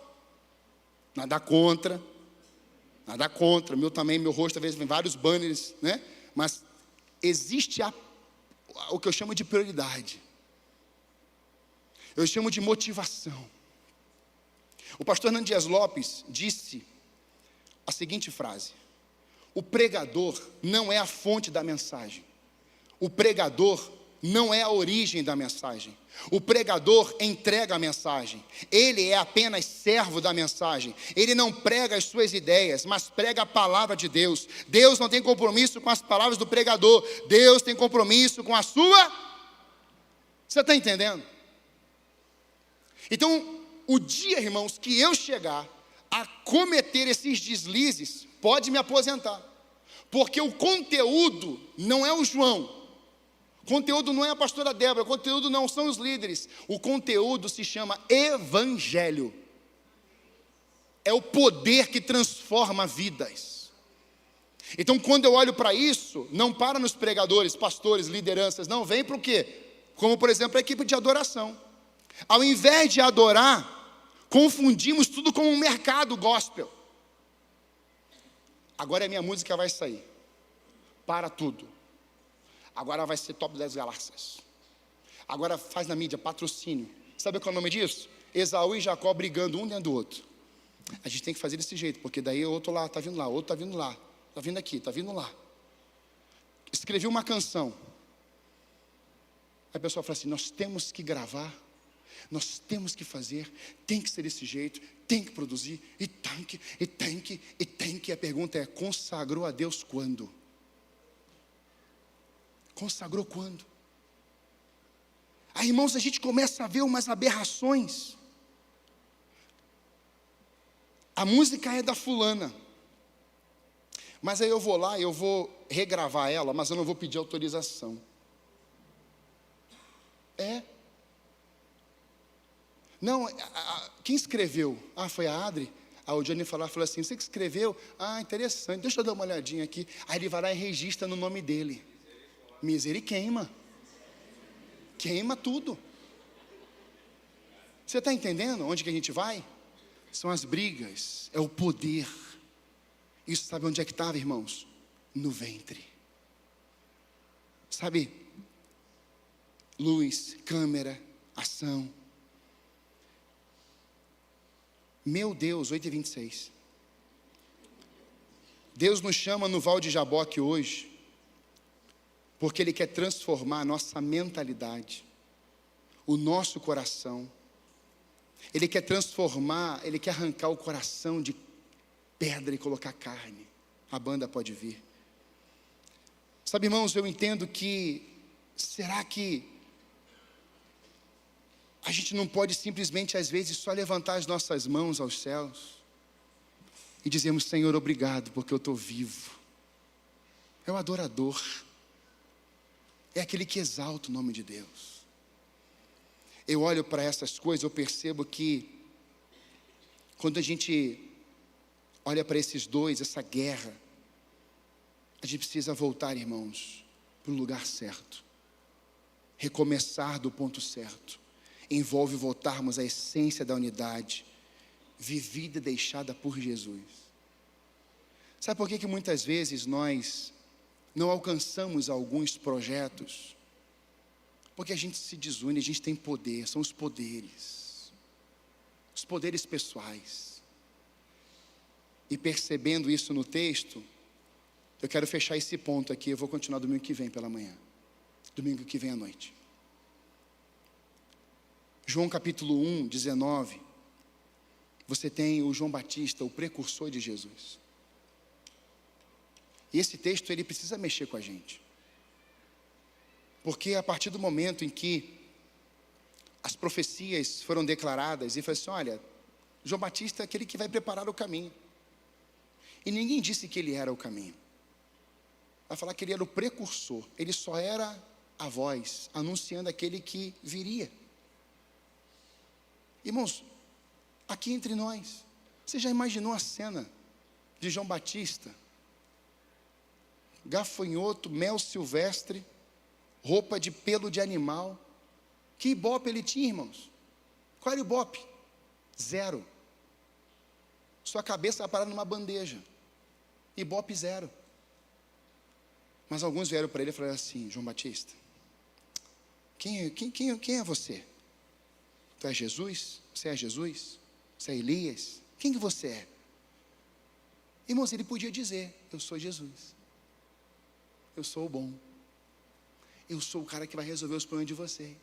Nada contra, meu também, meu rosto, às vezes vem vários banners, né? Mas existe o que eu chamo de prioridade. Eu chamo de motivação. O pastor Hernando Dias Lopes disse a seguinte frase: o pregador não é a fonte da mensagem, o pregador não é a origem da mensagem, o pregador entrega a mensagem, ele é apenas servo da mensagem, ele não prega as suas ideias, mas prega a palavra de Deus. Deus não tem compromisso com as palavras do pregador, Deus tem compromisso com a sua. Você está entendendo? Então, o dia, irmãos, que eu chegar a cometer esses deslizes, pode me aposentar, porque o conteúdo não é o João, o conteúdo não é a pastora Débora, o conteúdo não são os líderes, o conteúdo se chama Evangelho, é o poder que transforma vidas. Então, quando eu olho para isso, não para nos pregadores, pastores, lideranças, não, vem para o quê? Como, por exemplo, a equipe de adoração. Ao invés de adorar, confundimos tudo com um mercado gospel. Agora a minha música vai sair. Para tudo. Agora vai ser top das galáxias. Agora faz na mídia, patrocínio. Sabe qual é o nome disso? Esaú e Jacó brigando um dentro do outro. A gente tem que fazer desse jeito, porque daí o outro lá, está vindo lá, o outro está vindo lá, está vindo aqui, está vindo lá. Escrevi uma canção. Aí a pessoa fala assim, nós temos que gravar, nós temos que fazer, tem que ser desse jeito, tem que produzir, e tem que. A pergunta é, consagrou a Deus quando? Consagrou quando? Aí, irmãos, a gente começa a ver umas aberrações. A música é da fulana, mas aí eu vou lá, eu vou regravar ela, mas eu não vou pedir autorização. Não, quem escreveu? Foi a Adri. Aí o Johnny falou assim, você que escreveu? Interessante, deixa eu dar uma olhadinha aqui. Aí ele vai lá e registra no nome dele. Misericórdia. Queima tudo. Você está entendendo onde que a gente vai? São as brigas, é o poder. Isso sabe onde é que estava, irmãos? No ventre. Sabe? Luz, câmera, ação. Meu Deus, 8h26. Deus nos chama no Val de Jaboque hoje, porque Ele quer transformar a nossa mentalidade, o nosso coração. Ele quer transformar, Ele quer arrancar o coração de pedra e colocar carne. A banda pode vir. Sabe, irmãos, eu entendo que, será que a gente não pode simplesmente, às vezes, só levantar as nossas mãos aos céus e dizermos, Senhor, obrigado, porque eu estou vivo. É o adorador. É aquele que exalta o nome de Deus. Eu olho para essas coisas, eu percebo que quando a gente olha para esses dois, essa guerra. A gente precisa voltar, irmãos, para o lugar certo. Recomeçar do ponto certo. Envolve voltarmos à essência da unidade, vivida e deixada por Jesus. Sabe por que muitas vezes nós não alcançamos alguns projetos? Porque a gente se desune, a gente tem poder, são os poderes pessoais. E percebendo isso no texto, eu quero fechar esse ponto aqui. Eu vou continuar domingo que vem pela manhã, domingo que vem à noite. João capítulo 1, 19, você tem o João Batista, o precursor de Jesus. E esse texto, ele precisa mexer com a gente. Porque a partir do momento em que as profecias foram declaradas, e foi assim, olha, João Batista é aquele que vai preparar o caminho. E ninguém disse que ele era o caminho. Vai falar que ele era o precursor. Ele só era a voz, anunciando aquele que viria. Irmãos, aqui entre nós, você já imaginou a cena de João Batista? Gafanhoto, mel silvestre, roupa de pelo de animal. Que ibope ele tinha, irmãos? Qual era o ibope? Zero. Sua cabeça vai parar numa bandeja. Ibope zero. Mas alguns vieram para ele e falaram assim: João Batista, quem é você? Tu és Jesus? Você é Jesus? Você é Elias? Quem que você é? Irmãos, ele podia dizer: eu sou Jesus. Eu sou o bom. Eu sou o cara que vai resolver os problemas de vocês.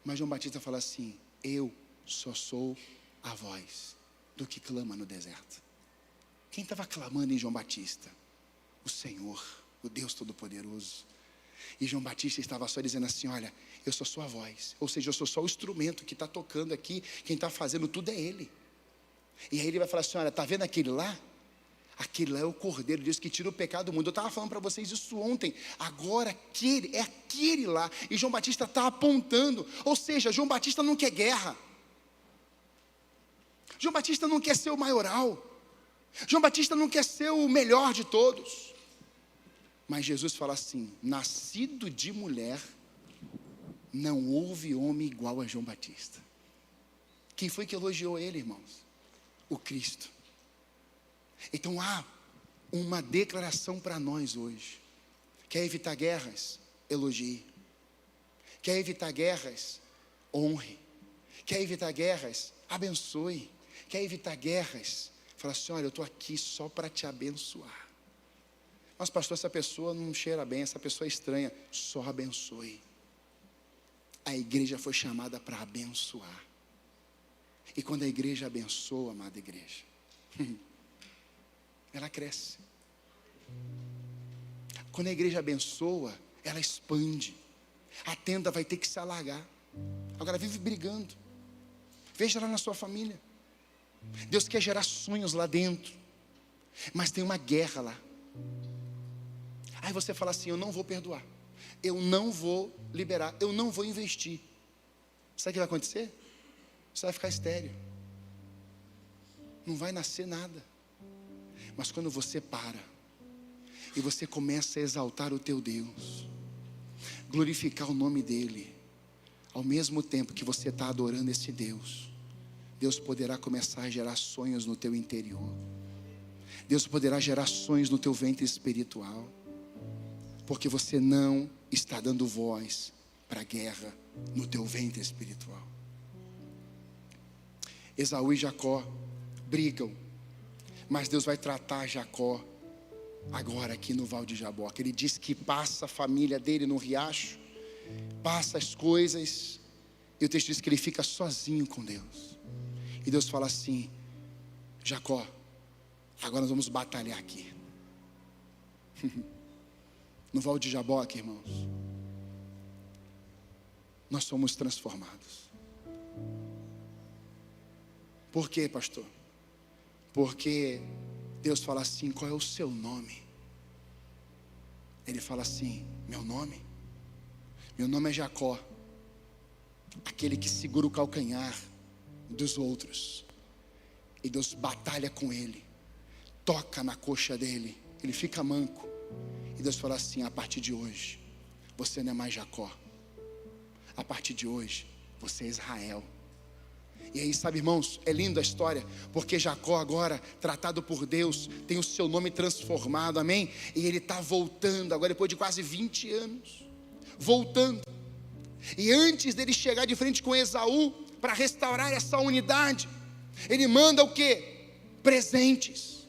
Mas João Batista fala assim: eu só sou a voz do que clama no deserto. Quem estava clamando em João Batista? O Senhor, o Deus Todo-Poderoso. E João Batista estava só dizendo assim: olha, eu sou só a voz. Ou seja, eu sou só o instrumento que está tocando aqui. Quem está fazendo tudo é Ele. E aí ele vai falar assim: olha, está vendo aquele lá? Aquele lá é o Cordeiro de Deus que tira o pecado do mundo. Eu estava falando para vocês isso ontem. Agora é aquele lá. E João Batista está apontando. Ou seja, João Batista não quer guerra. João Batista não quer ser o maioral. João Batista não quer ser o melhor de todos. Mas Jesus fala assim: nascido de mulher, não houve homem igual a João Batista. Quem foi que elogiou ele, irmãos? O Cristo. Então há uma declaração para nós hoje. Quer evitar guerras? Elogie. Quer evitar guerras? Honre. Quer evitar guerras? Abençoe. Quer evitar guerras? Fala assim: olha, eu estou aqui só para te abençoar. Mas pastor, essa pessoa não cheira bem, essa pessoa é estranha. Só abençoe. A igreja foi chamada para abençoar. E quando a igreja abençoa, amada igreja, ela cresce. Quando a igreja abençoa, ela expande. A tenda vai ter que se alargar. Agora vive brigando. Veja lá na sua família. Deus quer gerar sonhos lá dentro, mas tem uma guerra lá. Aí você fala assim: eu não vou perdoar, eu não vou liberar, eu não vou investir. Sabe o que vai acontecer? Você vai ficar estéril. Não vai nascer nada. Mas quando você para e você começa a exaltar o teu Deus, glorificar o nome dEle, ao mesmo tempo que você está adorando esse Deus, Deus poderá começar a gerar sonhos no teu interior. Deus poderá gerar sonhos no teu ventre espiritual. Porque você não está dando voz para a guerra no teu ventre espiritual. Esaú e Jacó brigam. Mas Deus vai tratar Jacó agora aqui no Val de Jaboque. Ele diz que passa a família dele no riacho, passa as coisas, e o texto diz que ele fica sozinho com Deus. E Deus fala assim: Jacó, agora nós vamos batalhar aqui. No Val de Jaboque, irmãos, nós somos transformados. Por quê, pastor? Porque Deus fala assim: qual é o seu nome? Ele fala assim: meu nome é Jacó, aquele que segura o calcanhar dos outros. E Deus batalha com ele, toca na coxa dele, ele fica manco. E Deus fala assim: a partir de hoje, você não é mais Jacó. A partir de hoje, você é Israel. E aí, sabe, irmãos, é linda a história, porque Jacó agora, tratado por Deus, tem o seu nome transformado, amém? E ele está voltando, agora depois de quase 20 anos, voltando. E antes dele chegar de frente com Esaú, para restaurar essa unidade, ele manda o quê? Presentes.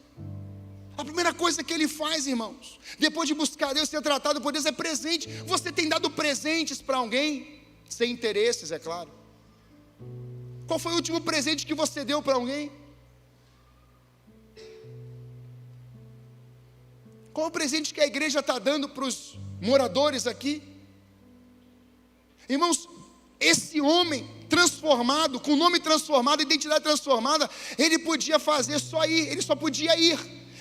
A primeira coisa que ele faz, irmãos, depois de buscar Deus, ser tratado por Deus, é presente. Você tem dado presentes para alguém? Sem interesses, é claro. Qual foi o último presente que você deu para alguém? Qual o presente que a igreja está dando para os moradores aqui? Irmãos, esse homem transformado, com o nome transformado, identidade transformada, ele podia fazer só ir, ele só podia ir.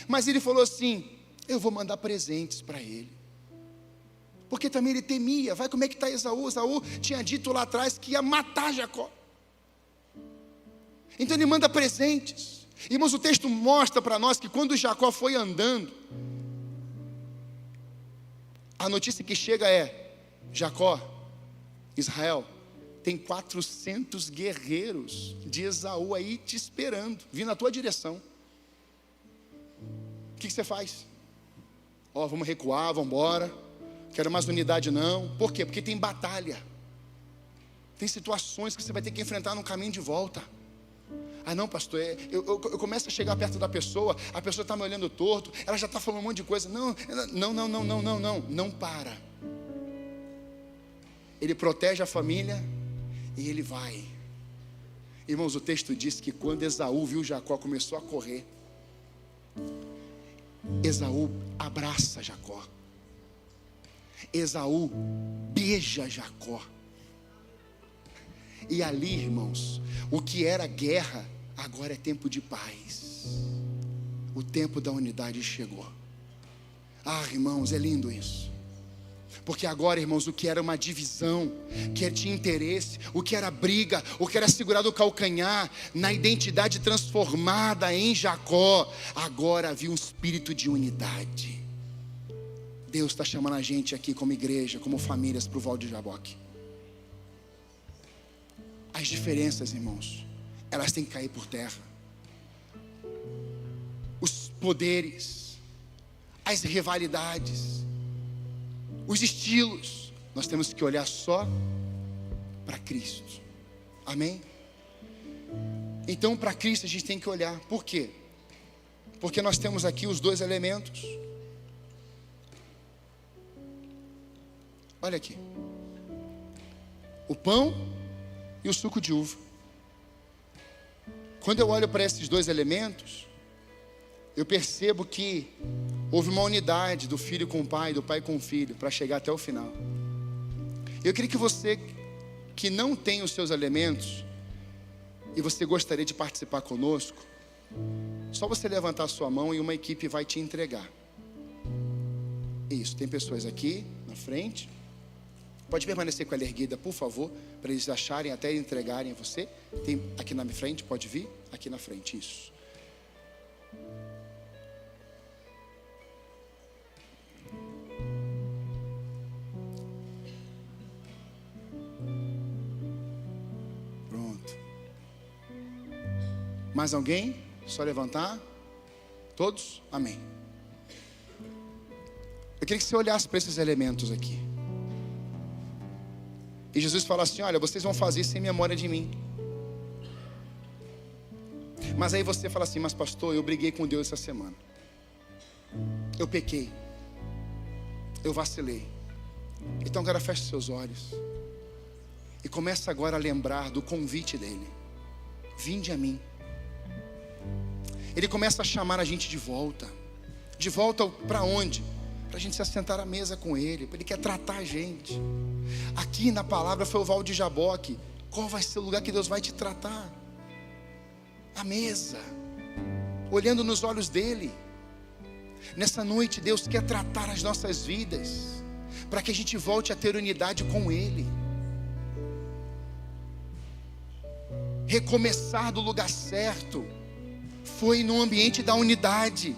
Mas ele falou assim: eu vou mandar presentes para ele. Porque também ele temia. Vai, como é que está Esaú? Esaú tinha dito lá atrás que ia matar Jacó. Então ele manda presentes. Irmãos, o texto mostra para nós que quando Jacó foi andando, a notícia que chega é: Jacó, Israel, tem 400 guerreiros de Esaú aí te esperando, vindo na tua direção. O que você faz? Vamos recuar, vamos embora. Quero mais unidade não. Por quê? Porque tem batalha. Tem situações que você vai ter que enfrentar no caminho de volta. Ah não, pastor, eu começo a chegar perto da pessoa, a pessoa está me olhando torto, ela já está falando um monte de coisa. Não para. Ele protege a família e ele vai. Irmãos, o texto diz que quando Esaú viu Jacó, começou a correr. Esaú abraça Jacó. Esaú beija Jacó. E ali, irmãos, o que era guerra, agora é tempo de paz. O tempo da unidade chegou. Ah, irmãos, é lindo isso. Porque agora, irmãos, o que era uma divisão, que tinha interesse, o que era briga, o que era segurar do calcanhar, na identidade transformada em Jacó, agora havia um espírito de unidade. Deus está chamando a gente aqui como igreja, como famílias, para o Val de Jaboque. As diferenças, irmãos, elas têm que cair por terra. Os poderes, as rivalidades, os estilos, nós temos que olhar só para Cristo. Amém? Então, para Cristo a gente tem que olhar. Por quê? Porque nós temos aqui os dois elementos. Olha aqui: o pão e o suco de uva. Quando eu olho para esses dois elementos, eu percebo que houve uma unidade do filho com o pai, do pai com o filho, para chegar até o final. Eu queria que você, que não tem os seus elementos, e você gostaria de participar conosco, só você levantar a sua mão e uma equipe vai te entregar. Isso, tem pessoas aqui na frente. Pode permanecer com ela erguida, por favor, para eles acharem até entregarem a você. Tem aqui na minha frente, pode vir? Aqui na frente, isso. Pronto. Mais alguém? Só levantar. Todos? Amém. Eu queria que você olhasse para esses elementos aqui. E Jesus fala assim: olha, vocês vão fazer isso em memória de mim. Mas aí você fala assim: mas pastor, eu briguei com Deus essa semana. Eu pequei. Eu vacilei. Então agora feche seus olhos. E começa agora a lembrar do convite dele. Vinde a mim. Ele começa a chamar a gente de volta. De volta para onde? Para a gente se assentar à mesa com Ele. Ele quer tratar a gente. Aqui na palavra foi o Val de Jaboque. Qual vai ser o lugar que Deus vai te tratar? A mesa, olhando nos olhos dEle. Nessa noite Deus quer tratar as nossas vidas, para que a gente volte a ter unidade com Ele. Recomeçar do lugar certo. foi no ambiente da unidade.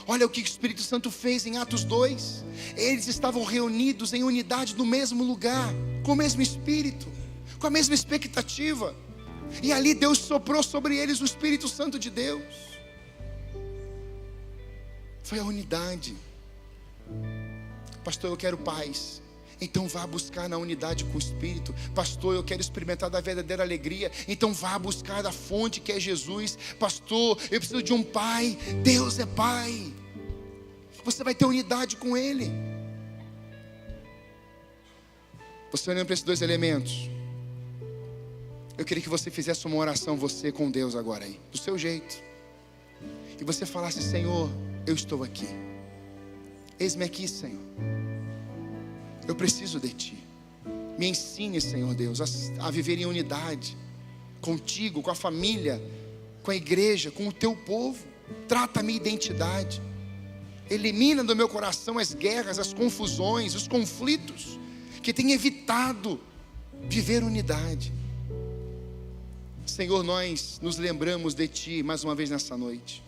Olha o que o Espírito Santo fez em Atos 2. Eles estavam reunidos em unidade no mesmo lugar, com o mesmo Espírito, com a mesma expectativa. E ali Deus soprou sobre eles o Espírito Santo de Deus. Foi a unidade. Pastor, eu quero paz. Então vá buscar na unidade com o Espírito. Pastor, eu quero experimentar da verdadeira alegria. Então vá buscar da fonte que é Jesus. Pastor, eu preciso de um pai. Deus é pai. Você vai ter unidade com Ele. Você olhando para esses dois elementos, eu queria que você fizesse uma oração, você com Deus agora aí, do seu jeito. E você falasse: Senhor, eu estou aqui. Eis-me aqui, Senhor. Eu preciso de Ti. Me ensine, Senhor Deus, a viver em unidade contigo, com a família, com a igreja, com o Teu povo. Trata a minha identidade. Elimina do meu coração as guerras, as confusões, os conflitos que têm evitado viver unidade. Senhor, nós nos lembramos de Ti mais uma vez nessa noite.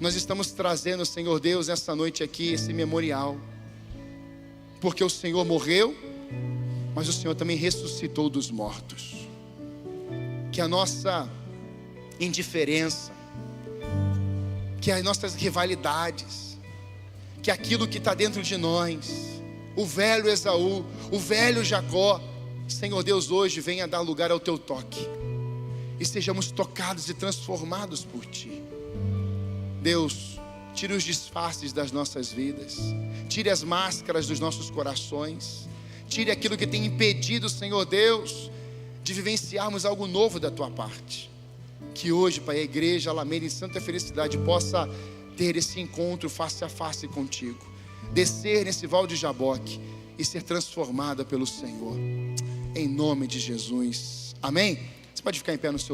Nós estamos trazendo, Senhor Deus, essa noite aqui, esse memorial, porque o Senhor morreu, mas o Senhor também ressuscitou dos mortos. Que a nossa indiferença, que as nossas rivalidades, que aquilo que está dentro de nós, o velho Esaú, o velho Jacó, Senhor Deus, hoje venha dar lugar ao Teu toque, e sejamos tocados e transformados por Ti. Deus, tire os disfarces das nossas vidas, tire as máscaras dos nossos corações, tire aquilo que tem impedido, Senhor Deus, de vivenciarmos algo novo da Tua parte. Que hoje, Pai, a igreja Alameda em Santa Felicidade possa ter esse encontro face a face contigo, descer nesse Val de Jaboque e ser transformada pelo Senhor, em nome de Jesus, amém? Você pode ficar em pé no seu